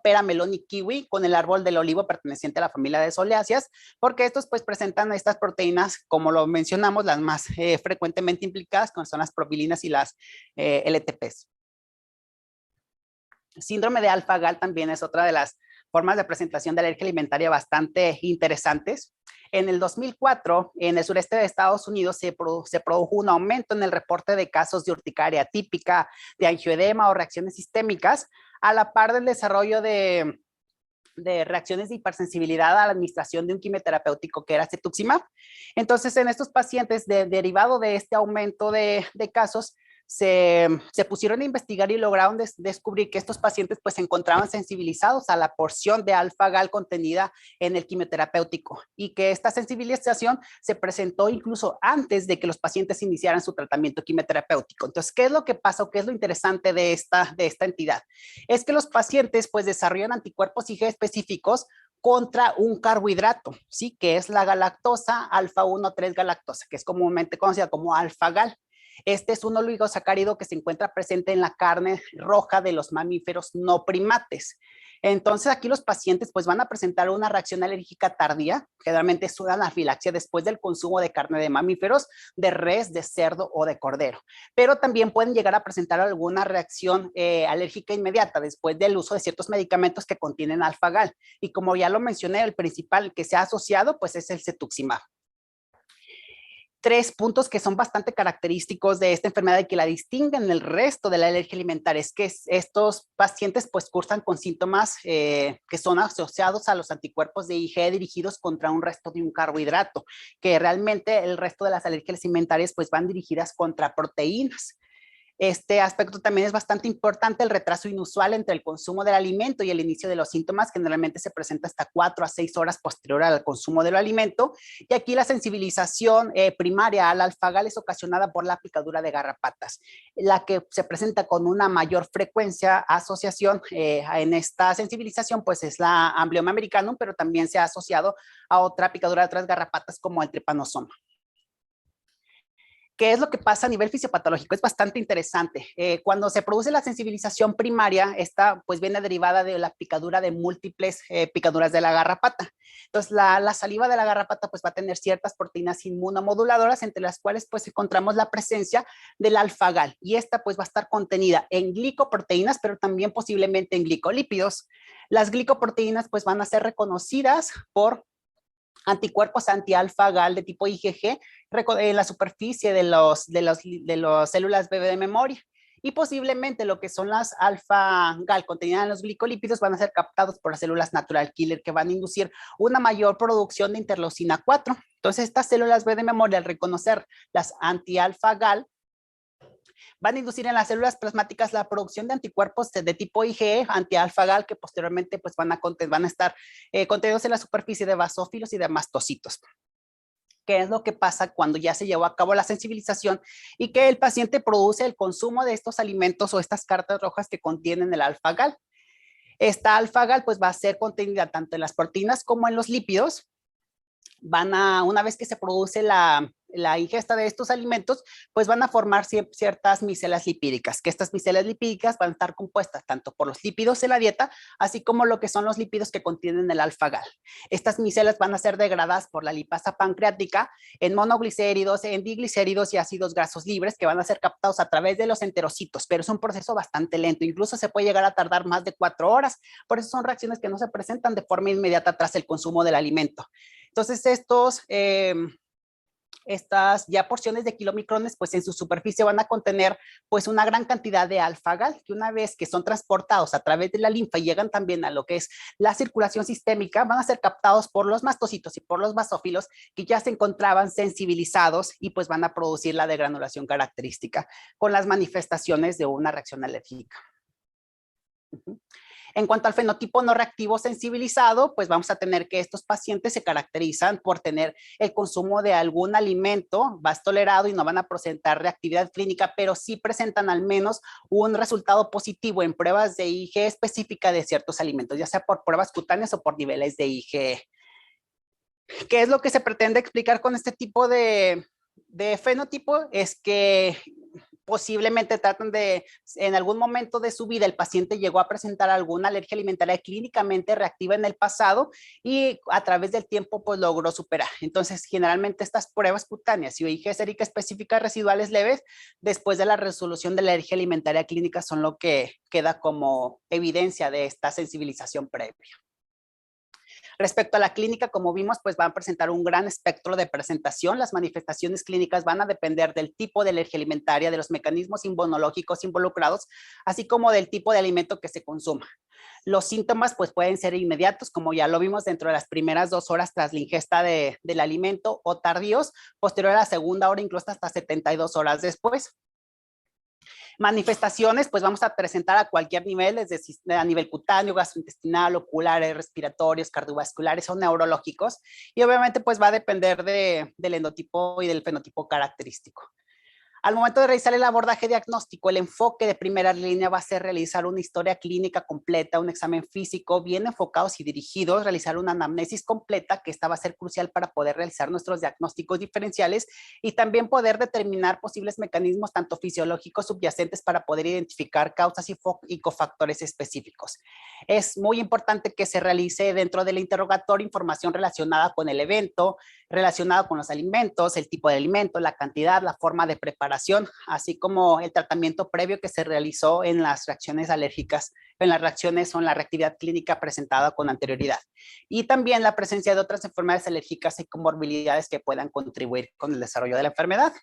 pera, melón y kiwi, con el árbol del olivo perteneciente a la familia de soleáceas, porque estos pues presentan estas proteínas, como lo mencionamos, las más frecuentemente implicadas, como son las propilinas y las LTPs. Síndrome de alfa-gal también es otra de las formas de presentación de alergia alimentaria bastante interesantes. En el 2004, en el sureste de Estados Unidos, se produjo un aumento en el reporte de casos de urticaria típica, de angioedema o reacciones sistémicas, a la par del desarrollo de reacciones de hipersensibilidad a la administración de un quimioterapéutico que era cetuximab. Entonces, en estos pacientes, derivado de este aumento de casos, se pusieron a investigar y lograron descubrir que estos pacientes pues se encontraban sensibilizados a la porción de alfa-gal contenida en el quimioterapéutico y que esta sensibilización se presentó incluso antes de que los pacientes iniciaran su tratamiento quimioterapéutico. Entonces, ¿qué es lo que pasa o qué es lo interesante de esta entidad? Es que los pacientes pues desarrollan anticuerpos IgE específicos contra un carbohidrato, ¿sí? Que es la galactosa alfa-1,3 galactosa, que es comúnmente conocida como alfa-gal. Este es un oligosacárido que se encuentra presente en la carne roja de los mamíferos no primates. Entonces aquí los pacientes pues van a presentar una reacción alérgica tardía, generalmente es una anafilaxia después del consumo de carne de mamíferos, de res, de cerdo o de cordero, pero también pueden llegar a presentar alguna reacción alérgica inmediata después del uso de ciertos medicamentos que contienen alfa-gal, y como ya lo mencioné, el principal que se ha asociado pues es el cetuximab. Tres puntos que son bastante característicos de esta enfermedad y que la distinguen del resto de la alergia alimentaria es que estos pacientes pues cursan con síntomas que son asociados a los anticuerpos de IgE dirigidos contra un resto de un carbohidrato, que realmente el resto de las alergias alimentarias pues van dirigidas contra proteínas. Este aspecto también es bastante importante, el retraso inusual entre el consumo del alimento y el inicio de los síntomas, que generalmente se presenta hasta 4 a 6 horas posterior al consumo del alimento. Y aquí la sensibilización primaria al alfa-gal es ocasionada por la picadura de garrapatas, la que se presenta con una mayor frecuencia asociación en esta sensibilización, pues es la Amblyomma americanum, pero también se ha asociado a otra picadura de otras garrapatas como el trypanosoma. ¿Qué es lo que pasa a nivel fisiopatológico? Es bastante interesante. Cuando se produce la sensibilización primaria, esta pues viene derivada de la picadura de múltiples picaduras de la garrapata. Entonces, la saliva de la garrapata pues va a tener ciertas proteínas inmunomoduladoras, entre las cuales pues encontramos la presencia del alfa-gal. Y esta pues va a estar contenida en glicoproteínas, pero también posiblemente en glicolípidos. Las glicoproteínas pues van a ser reconocidas por anticuerpos anti-alfa-gal de tipo IgG en la superficie de las células bebé de memoria. Y posiblemente lo que son las alfa-gal contenidas en los glicolípidos van a ser captados por las células natural killer que van a inducir una mayor producción de interleucina 4. Entonces, estas células bebé de memoria, al reconocer las anti-alfa-gal, van a inducir en las células plasmáticas la producción de anticuerpos de tipo IgE anti-alfa-gal que posteriormente pues van a estar contenidos en la superficie de basófilos y de mastocitos. ¿Qué es lo que pasa cuando ya se llevó a cabo la sensibilización y que el paciente produce el consumo de estos alimentos o estas cartas rojas que contienen el alfa-gal? Esta alfa-gal pues va a ser contenida tanto en las proteínas como en los lípidos. Una vez que se produce la ingesta de estos alimentos, pues van a formar ciertas micelas lipídicas, que estas micelas lipídicas van a estar compuestas tanto por los lípidos de la dieta, así como lo que son los lípidos que contienen el alfa-gal. Estas micelas van a ser degradadas por la lipasa pancreática en monoglicéridos, en diglicéridos y ácidos grasos libres que van a ser captados a través de los enterocitos, pero es un proceso bastante lento, incluso se puede llegar a tardar más de 4 horas, por eso son reacciones que no se presentan de forma inmediata tras el consumo del alimento. Entonces, estas ya porciones de kilomicrones, pues en su superficie van a contener pues una gran cantidad de alfa-gal, que una vez que son transportados a través de la linfa y llegan también a lo que es la circulación sistémica, van a ser captados por los mastocitos y por los basófilos que ya se encontraban sensibilizados y pues van a producir la degranulación característica con las manifestaciones de una reacción alérgica. En cuanto al fenotipo no reactivo sensibilizado, pues vamos a tener que estos pacientes se caracterizan por tener el consumo de algún alimento más tolerado y no van a presentar reactividad clínica, pero sí presentan al menos un resultado positivo en pruebas de IgE específica de ciertos alimentos, ya sea por pruebas cutáneas o por niveles de IgE. ¿Qué es lo que se pretende explicar con este tipo de fenotipo? Es que posiblemente tratan de, en algún momento de su vida, el paciente llegó a presentar alguna alergia alimentaria clínicamente reactiva en el pasado y a través del tiempo pues logró superar. Entonces, generalmente estas pruebas cutáneas y IgE sérica específica residuales leves, después de la resolución de la alergia alimentaria clínica, son lo que queda como evidencia de esta sensibilización previa. Respecto a la clínica, como vimos, pues van a presentar un gran espectro de presentación. Las manifestaciones clínicas van a depender del tipo de alergia alimentaria, de los mecanismos inmunológicos involucrados, así como del tipo de alimento que se consuma. Los síntomas pues pueden ser inmediatos, como ya lo vimos dentro de las primeras 2 horas tras la ingesta del alimento, o tardíos, posterior a la segunda hora, incluso hasta 72 horas después. Manifestaciones, pues vamos a presentar a cualquier nivel, desde a nivel cutáneo, gastrointestinal, oculares, respiratorios, cardiovasculares o neurológicos. Y obviamente pues va a depender del endotipo y del fenotipo característico. Al momento de realizar el abordaje diagnóstico, el enfoque de primera línea va a ser realizar una historia clínica completa, un examen físico bien enfocados y dirigidos, realizar una anamnesis completa, que esta va a ser crucial para poder realizar nuestros diagnósticos diferenciales y también poder determinar posibles mecanismos tanto fisiológicos subyacentes para poder identificar causas y cofactores específicos. Es muy importante que se realice dentro del interrogatorio información relacionada con el evento, relacionado con los alimentos, el tipo de alimento, la cantidad, la forma de preparación, así como el tratamiento previo que se realizó en las reacciones alérgicas, en las reacciones o en la reactividad clínica presentada con anterioridad. Y también la presencia de otras enfermedades alérgicas y comorbilidades que puedan contribuir con el desarrollo de la enfermedad.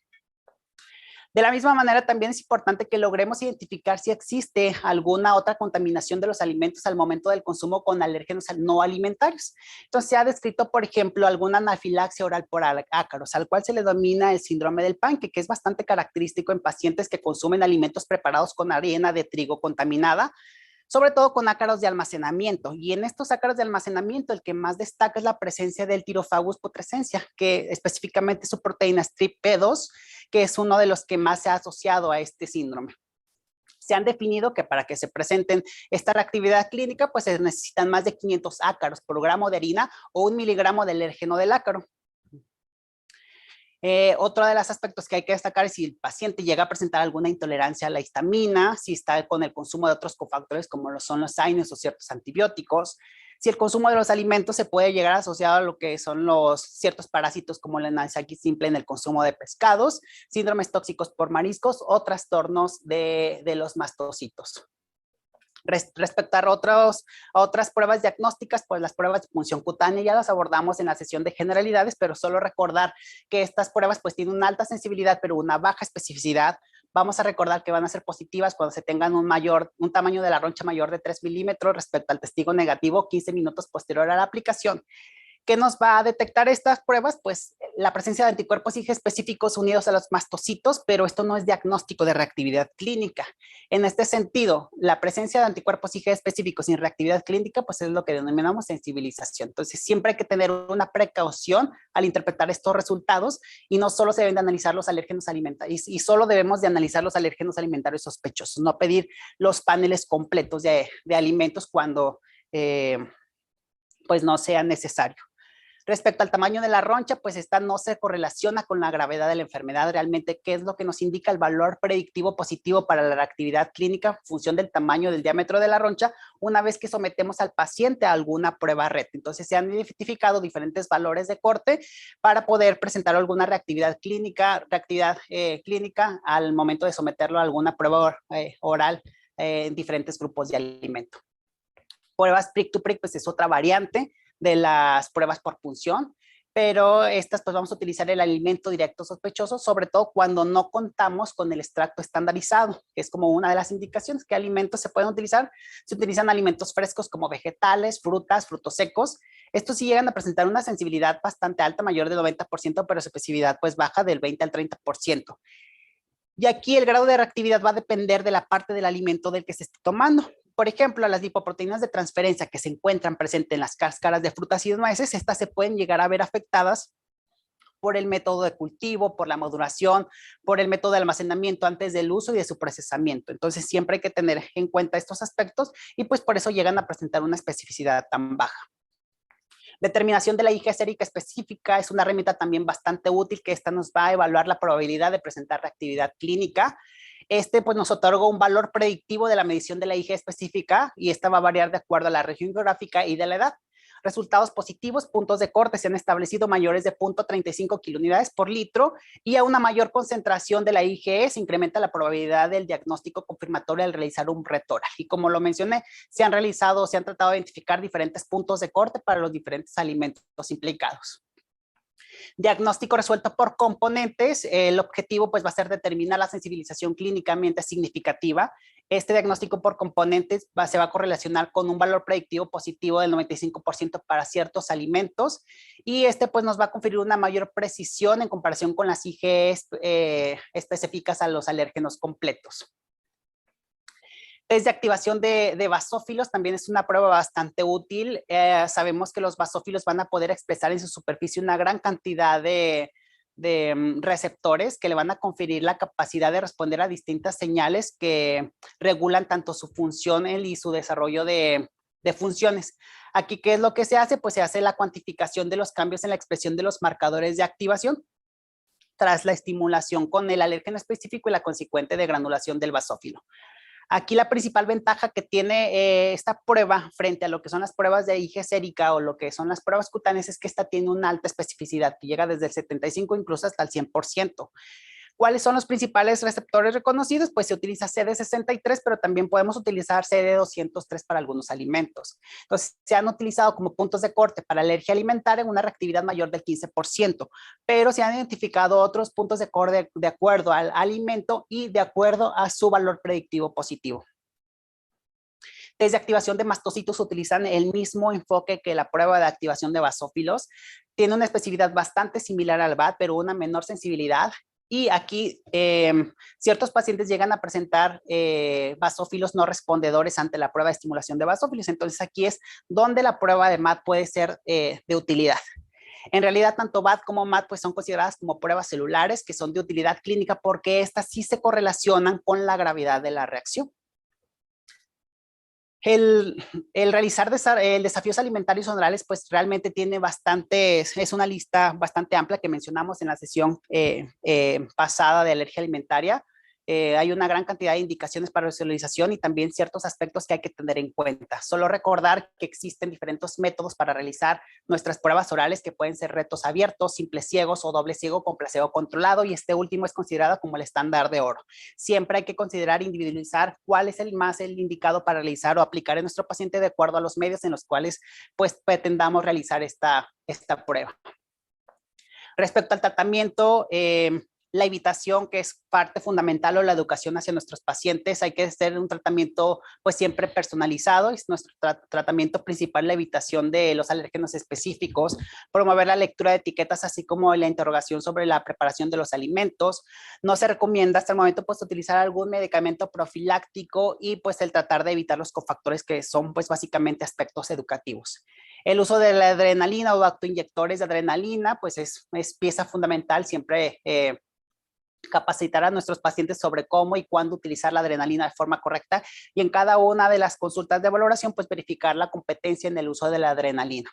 De la misma manera, también es importante que logremos identificar si existe alguna otra contaminación de los alimentos al momento del consumo con alérgenos no alimentarios. Entonces, se ha descrito, por ejemplo, alguna anafilaxia oral por ácaros, al cual se le denomina el síndrome del panque, que es bastante característico en pacientes que consumen alimentos preparados con harina de trigo contaminada, sobre todo con ácaros de almacenamiento. Y en estos ácaros de almacenamiento, el que más destaca es la presencia del Thyrophagus putrescentia, que específicamente su proteína STRIP-P2, que es uno de los que más se ha asociado a este síndrome. Se han definido que para que se presenten esta reactividad clínica, pues se necesitan más de 500 ácaros por gramo de harina o 1 miligramo de alérgeno del ácaro. Otro de los aspectos que hay que destacar es si el paciente llega a presentar alguna intolerancia a la histamina, si está con el consumo de otros cofactores como lo son los AINES o ciertos antibióticos, si el consumo de los alimentos se puede llegar asociado a lo que son los ciertos parásitos como la anisakis simple en el consumo de pescados, síndromes tóxicos por mariscos o trastornos de los mastocitos. Respecto a otras pruebas diagnósticas, pues las pruebas de punción cutánea ya las abordamos en la sesión de generalidades, pero solo recordar que estas pruebas pues tienen una alta sensibilidad, pero una baja especificidad. Vamos a recordar que van a ser positivas cuando se tengan un tamaño de la roncha mayor de 3 milímetros respecto al testigo negativo 15 minutos posterior a la aplicación. ¿Qué nos va a detectar estas pruebas? Pues la presencia de anticuerpos IgE específicos unidos a los mastocitos, pero esto no es diagnóstico de reactividad clínica. En este sentido, la presencia de anticuerpos IgE específicos sin reactividad clínica, pues es lo que denominamos sensibilización. Entonces, siempre hay que tener una precaución al interpretar estos resultados y no solo se deben de analizar los alérgenos alimentarios y solo debemos de analizar los alérgenos alimentarios sospechosos, no pedir los paneles completos de alimentos cuando pues no sea necesario. Respecto al tamaño de la roncha, pues esta no se correlaciona con la gravedad de la enfermedad. Realmente, ¿qué es lo que nos indica el valor predictivo positivo para la reactividad clínica en función del tamaño del diámetro de la roncha una vez que sometemos al paciente a alguna prueba red? Entonces, se han identificado diferentes valores de corte para poder presentar alguna reactividad clínica al momento de someterlo a alguna prueba oral en diferentes grupos de alimento. Pruebas prick to prick, pues es otra variante de las pruebas por punción. pero estas pues vamos a utilizar el alimento directo sospechoso, sobre todo cuando no contamos con el extracto estandarizado, que es como una de las indicaciones. ¿Qué alimentos se pueden utilizar? Se utilizan alimentos frescos como vegetales, frutas, frutos secos. Estos sí llegan a presentar una sensibilidad bastante alta, mayor del 90%, pero su especificidad pues baja del 20 al 30%. Y aquí el grado de reactividad va a depender de la parte del alimento del que se esté tomando. Por ejemplo, las lipoproteínas de transferencia que se encuentran presentes en las cáscaras de frutas y de nueces, estas se pueden llegar a ver afectadas por el método de cultivo, por la maduración, por el método de almacenamiento antes del uso y de su procesamiento. Entonces, siempre hay que tener en cuenta estos aspectos y pues por eso llegan a presentar una especificidad tan baja. Determinación de la IG sérica específica es una herramienta también bastante útil, que esta nos va a evaluar la probabilidad de presentar reactividad clínica. Pues nos otorga un valor predictivo de la medición de la IG específica y esta va a variar de acuerdo a la región geográfica y de la edad. Resultados positivos, puntos de corte se han establecido mayores de 0.35 kilunidades por litro y a una mayor concentración de la IgE se incrementa la probabilidad del diagnóstico confirmatorio al realizar un RET-oral. Y como lo mencioné, se han tratado de identificar diferentes puntos de corte para los diferentes alimentos implicados. Diagnóstico resuelto por componentes. El objetivo pues va a ser determinar la sensibilización clínicamente significativa. Este diagnóstico por componentes se va a correlacionar con un valor predictivo positivo del 95% para ciertos alimentos y pues nos va a conferir una mayor precisión en comparación con las IgE específicas a los alérgenos completos. Test de activación de basófilos también es una prueba bastante útil. Sabemos que los basófilos van a poder expresar en su superficie una gran cantidad de receptores que le van a conferir la capacidad de responder a distintas señales que regulan tanto su función y su desarrollo de funciones. Aquí, ¿qué es lo que se hace? Pues se hace la cuantificación de los cambios en la expresión de los marcadores de activación tras la estimulación con el alérgeno específico y la consecuente degranulación del basófilo. Aquí la principal ventaja que tiene esta prueba frente a lo que son las pruebas de IG sérica o lo que son las pruebas cutáneas es que esta tiene una alta especificidad que llega desde el 75 incluso hasta el 100%. ¿Cuáles son los principales receptores reconocidos? Pues se utiliza CD63, pero también podemos utilizar CD203 para algunos alimentos. Entonces, se han utilizado como puntos de corte para alergia alimentaria en una reactividad mayor del 15%, pero se han identificado otros puntos de corte de acuerdo al alimento y de acuerdo a su valor predictivo positivo. Desde activación de mastocitos utilizan el mismo enfoque que la prueba de activación de basófilos. Tiene una especificidad bastante similar al BAT, pero una menor sensibilidad. Y aquí ciertos pacientes llegan a presentar basófilos no respondedores ante la prueba de estimulación de basófilos. Entonces aquí es donde la prueba de MAT puede ser de utilidad. En realidad, tanto BAT como MAT pues, son consideradas como pruebas celulares que son de utilidad clínica porque estas sí se correlacionan con la gravedad de la reacción. El realizar desafíos alimentarios orales, pues realmente tiene es una lista bastante amplia que mencionamos en la sesión pasada de alergia alimentaria. Hay una gran cantidad de indicaciones para visualización y también ciertos aspectos que hay que tener en cuenta. Solo recordar que existen diferentes métodos para realizar nuestras pruebas orales que pueden ser retos abiertos, simples ciegos o doble ciego con placebo controlado y este último es considerado como el estándar de oro. Siempre hay que considerar individualizar cuál es el indicado para realizar o aplicar en nuestro paciente de acuerdo a los medios en los cuales pues pretendamos realizar esta prueba. Respecto al tratamiento, la evitación, que es parte fundamental, o la educación hacia nuestros pacientes. Hay que hacer un tratamiento pues siempre personalizado. Es nuestro tratamiento principal la evitación de los alérgenos específicos, promover la lectura de etiquetas, así como la interrogación sobre la preparación de los alimentos. No se recomienda hasta el momento pues utilizar algún medicamento profiláctico y pues el tratar de evitar los cofactores que son pues básicamente aspectos educativos. El uso de la adrenalina o autoinyectores de adrenalina pues es pieza fundamental, siempre capacitar a nuestros pacientes sobre cómo y cuándo utilizar la adrenalina de forma correcta y en cada una de las consultas de valoración pues verificar la competencia en el uso de la adrenalina.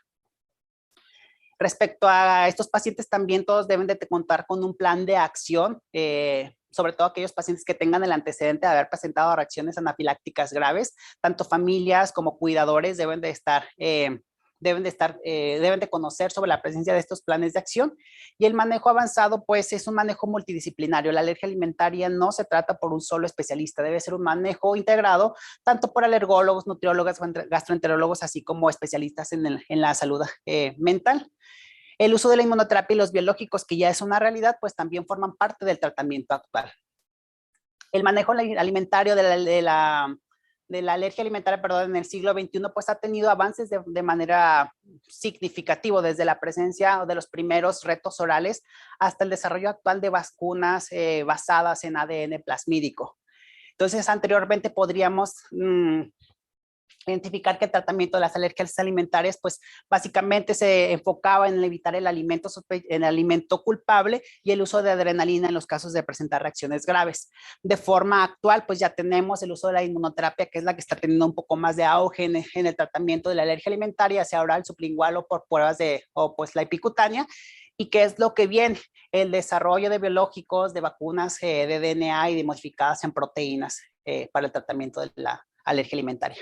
Respecto a estos pacientes también todos deben de contar con un plan de acción, sobre todo aquellos pacientes que tengan el antecedente de haber presentado reacciones anafilácticas graves, tanto familias como cuidadores deben de conocer sobre la presencia de estos planes de acción y el manejo avanzado pues es un manejo multidisciplinario. La alergia alimentaria no se trata por un solo especialista, debe ser un manejo integrado tanto por alergólogos, nutriólogos, gastroenterólogos, así como especialistas en la salud mental. El uso de la inmunoterapia y los biológicos, que ya es una realidad, pues también forman parte del tratamiento actual. El manejo alimentario de la alergia alimentaria, perdón, en el siglo XXI, pues ha tenido avances de manera significativa, desde la presencia de los primeros retos orales hasta el desarrollo actual de vacunas basadas en ADN plasmídico. Entonces, anteriormente podríamos identificar que el tratamiento de las alergias alimentarias, pues básicamente se enfocaba en evitar el alimento culpable y el uso de adrenalina en los casos de presentar reacciones graves. De forma actual, pues ya tenemos el uso de la inmunoterapia, que es la que está teniendo un poco más de auge en el tratamiento de la alergia alimentaria, sea oral, sublingual o por pruebas o pues la epicutánea. ¿Y qué es lo que viene? El desarrollo de biológicos, de vacunas de DNA y de modificadas en proteínas para el tratamiento de la alergia alimentaria.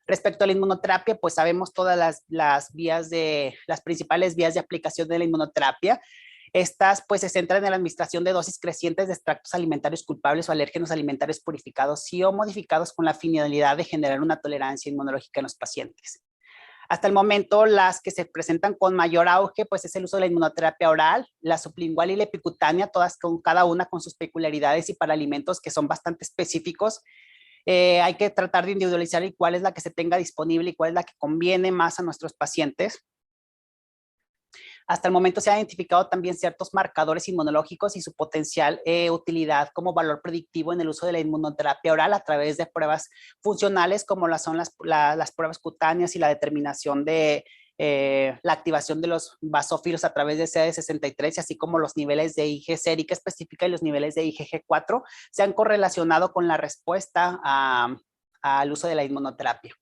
Respecto a la inmunoterapia, pues sabemos todas las principales vías de aplicación de la inmunoterapia. Estas pues se centran en la administración de dosis crecientes de extractos alimentarios culpables o alérgenos alimentarios purificados y o modificados con la finalidad de generar una tolerancia inmunológica en los pacientes. Hasta el momento, las que se presentan con mayor auge, pues es el uso de la inmunoterapia oral, la sublingual y la epicutánea, todas con cada una con sus peculiaridades y para alimentos que son bastante específicos. Hay que tratar de individualizar y cuál es la que se tenga disponible y cuál es la que conviene más a nuestros pacientes. Hasta el momento se han identificado también ciertos marcadores inmunológicos y su potencial utilidad como valor predictivo en el uso de la inmunoterapia oral a través de pruebas funcionales como son las pruebas cutáneas y la determinación de la activación de los basófilos a través de CD63, así como los niveles de IgG sérica específica y los niveles de IgG4 se han correlacionado con la respuesta al uso de la inmunoterapia.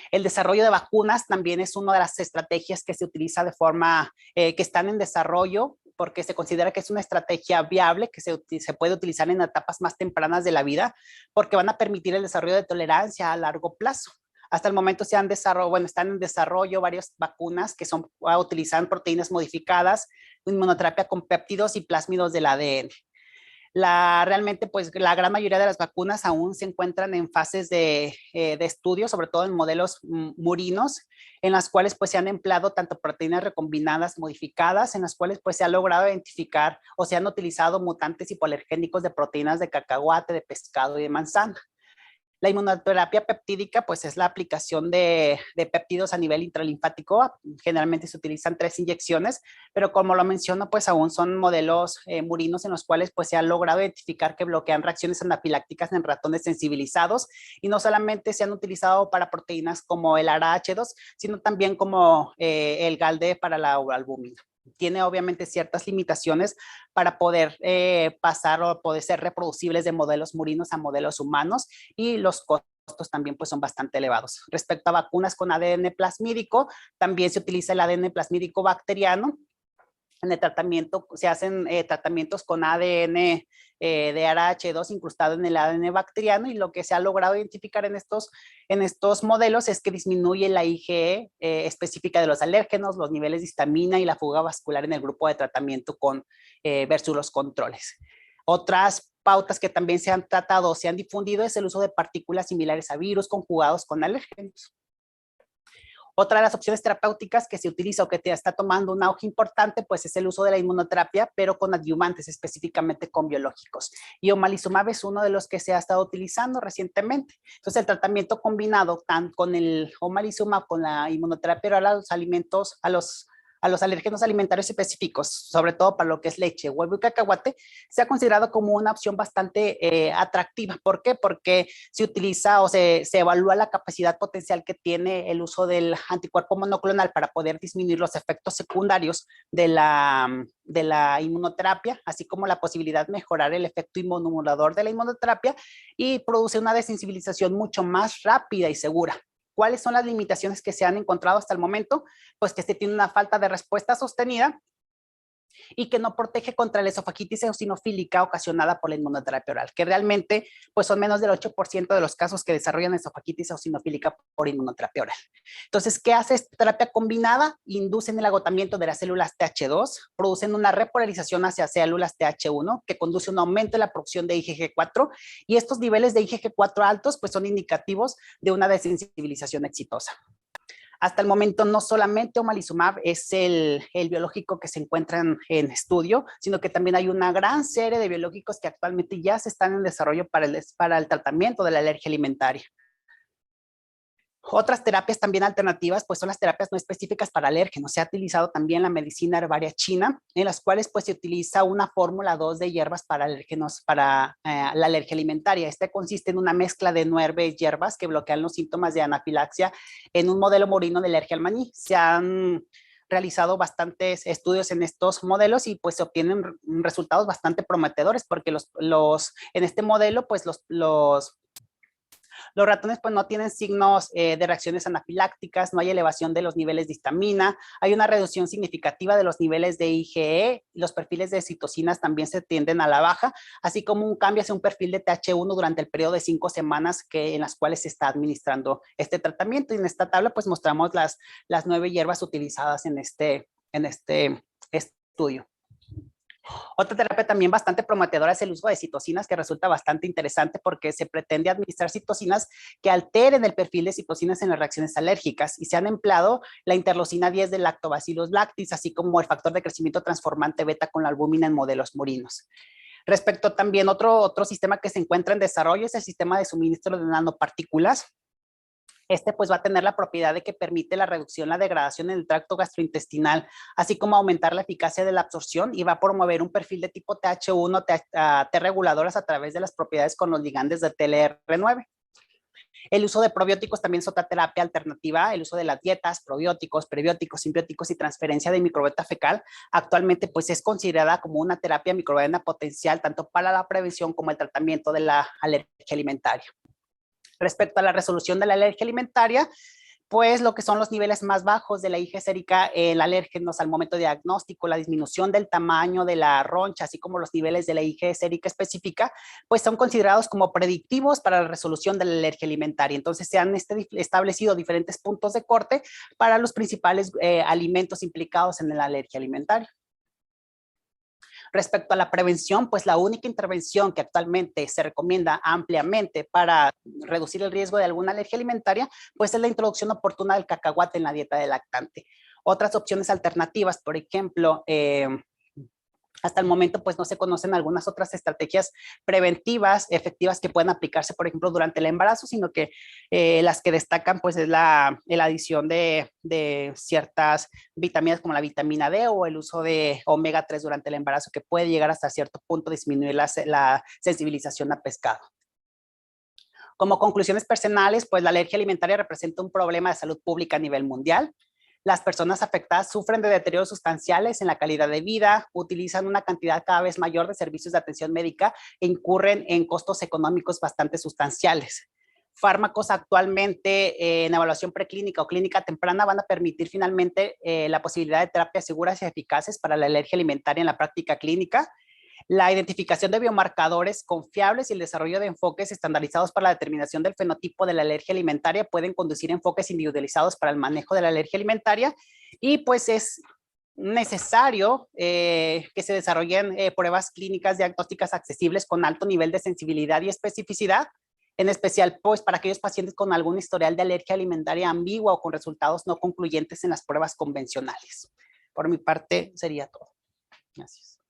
El desarrollo de vacunas también es una de las estrategias que se utiliza de forma, que están en desarrollo, porque se considera que es una estrategia viable que se puede utilizar en etapas más tempranas de la vida, porque van a permitir el desarrollo de tolerancia a largo plazo. Hasta el momento están en desarrollo varias vacunas que utilizan proteínas modificadas, inmunoterapia con péptidos y plásmidos del ADN. Realmente, pues la gran mayoría de las vacunas aún se encuentran en fases de estudio, sobre todo en modelos murinos, en las cuales pues se han empleado tanto proteínas recombinadas modificadas, en las cuales pues se ha logrado identificar o se han utilizado mutantes hipoalergénicos de proteínas de cacahuate, de pescado y de manzana. La inmunoterapia peptídica, pues es la aplicación de péptidos a nivel intralinfático. Generalmente se utilizan 3 inyecciones, pero como lo menciono, pues aún son modelos murinos en los cuales pues se ha logrado identificar que bloquean reacciones anafilácticas en ratones sensibilizados y no solamente se han utilizado para proteínas como el ARH2, sino también como el GALD para la albúmina. Tiene obviamente ciertas limitaciones para poder pasar o poder ser reproducibles de modelos murinos a modelos humanos y los costos también pues son bastante elevados. Respecto a vacunas con ADN plasmídico, también se utiliza el ADN plasmídico bacteriano. En el tratamiento se hacen tratamientos con ADN de ARH2 incrustado en el ADN bacteriano y lo que se ha logrado identificar en estos modelos es que disminuye la IgE específica de los alérgenos, los niveles de histamina y la fuga vascular en el grupo de tratamiento versus los controles. Otras pautas que también se han tratado o se han difundido es el uso de partículas similares a virus conjugados con alérgenos. Otra de las opciones terapéuticas que se utiliza o que está tomando un auge importante, pues es el uso de la inmunoterapia, pero con adyuvantes, específicamente con biológicos. Y omalizumab es uno de los que se ha estado utilizando recientemente. Entonces, el tratamiento combinado con el omalizumab, con la inmunoterapia oral a los alimentos, a los alérgenos alimentarios específicos, sobre todo para lo que es leche, huevo y cacahuate, se ha considerado como una opción bastante atractiva. ¿Por qué? Porque se utiliza o se evalúa la capacidad potencial que tiene el uso del anticuerpo monoclonal para poder disminuir los efectos secundarios de la inmunoterapia, así como la posibilidad de mejorar el efecto inmunomodulador de la inmunoterapia y produce una desensibilización mucho más rápida y segura. ¿Cuáles son las limitaciones que se han encontrado hasta el momento? Pues que se tiene una falta de respuesta sostenida y que no protege contra la esofagitis eosinofílica ocasionada por la inmunoterapia oral, que realmente pues son menos del 8% de los casos que desarrollan esofagitis eosinofílica por inmunoterapia oral. Entonces, ¿qué hace esta terapia combinada? Inducen el agotamiento de las células TH2, producen una repolarización hacia células TH1 que conduce a un aumento en la producción de IgG4 y estos niveles de IgG4 altos pues son indicativos de una desensibilización exitosa. Hasta el momento no solamente omalizumab es el biológico que se encuentra en estudio, sino que también hay una gran serie de biológicos que actualmente ya se están en desarrollo para el tratamiento de la alergia alimentaria. Otras terapias también alternativas, pues son las terapias no específicas para alérgenos. Se ha utilizado también la medicina herbaria china, en las cuales pues se utiliza una fórmula 2 de hierbas para alérgenos, para la alergia alimentaria. Este consiste en una mezcla de 9 hierbas que bloquean los síntomas de anafilaxia en un modelo morino de alergia al maní. Se han realizado bastantes estudios en estos modelos y pues se obtienen resultados bastante prometedores porque en este modelo pues los ratones pues no tienen signos de reacciones anafilácticas, no hay elevación de los niveles de histamina, hay una reducción significativa de los niveles de IgE, los perfiles de citocinas también se tienden a la baja, así como un cambio hacia un perfil de TH1 durante el periodo de 5 semanas en las cuales se está administrando este tratamiento. Y en esta tabla pues mostramos las 9 hierbas utilizadas en este estudio. Otra terapia también bastante prometedora es el uso de citocinas, que resulta bastante interesante porque se pretende administrar citocinas que alteren el perfil de citocinas en las reacciones alérgicas y se han empleado la interleucina 10 del Lactobacillus lactis, así como el factor de crecimiento transformante beta con la albúmina en modelos morinos. Respecto también otro sistema que se encuentra en desarrollo es el sistema de suministro de nanopartículas. Este pues va a tener la propiedad de que permite la reducción, la degradación en el tracto gastrointestinal, así como aumentar la eficacia de la absorción y va a promover un perfil de tipo TH1, T reguladoras a través de las propiedades con los ligandes de TLR9. El uso de probióticos también es otra terapia alternativa, el uso de las dietas, probióticos, prebióticos, simbióticos y transferencia de microbiota fecal. Actualmente pues es considerada como una terapia microbiana potencial tanto para la prevención como el tratamiento de la alergia alimentaria. Respecto a la resolución de la alergia alimentaria, pues lo que son los niveles más bajos de la IgE sérica en alérgenos al momento de diagnóstico, la disminución del tamaño de la roncha, así como los niveles de la IgE sérica específica, pues son considerados como predictivos para la resolución de la alergia alimentaria. Entonces se han establecido diferentes puntos de corte para los principales alimentos implicados en la alergia alimentaria. Respecto a la prevención, pues la única intervención que actualmente se recomienda ampliamente para reducir el riesgo de alguna alergia alimentaria, pues es la introducción oportuna del cacahuate en la dieta del lactante. Otras opciones alternativas, por ejemplo, hasta el momento, pues no se conocen algunas otras estrategias preventivas, efectivas que puedan aplicarse, por ejemplo, durante el embarazo, sino que las que destacan, pues es la adición de ciertas vitaminas como la vitamina D o el uso de omega 3 durante el embarazo, que puede llegar hasta cierto punto a disminuir la sensibilización a pescado. Como conclusiones personales, pues la alergia alimentaria representa un problema de salud pública a nivel mundial. Las personas afectadas sufren de deterioros sustanciales en la calidad de vida, utilizan una cantidad cada vez mayor de servicios de atención médica e incurren en costos económicos bastante sustanciales. Fármacos actualmente en evaluación preclínica o clínica temprana van a permitir finalmente la posibilidad de terapias seguras y eficaces para la alergia alimentaria en la práctica clínica. La identificación de biomarcadores confiables y el desarrollo de enfoques estandarizados para la determinación del fenotipo de la alergia alimentaria pueden conducir a enfoques individualizados para el manejo de la alergia alimentaria y pues es necesario que se desarrollen pruebas clínicas diagnósticas accesibles con alto nivel de sensibilidad y especificidad, en especial pues para aquellos pacientes con algún historial de alergia alimentaria ambigua o con resultados no concluyentes en las pruebas convencionales. Por mi parte sería todo. Gracias.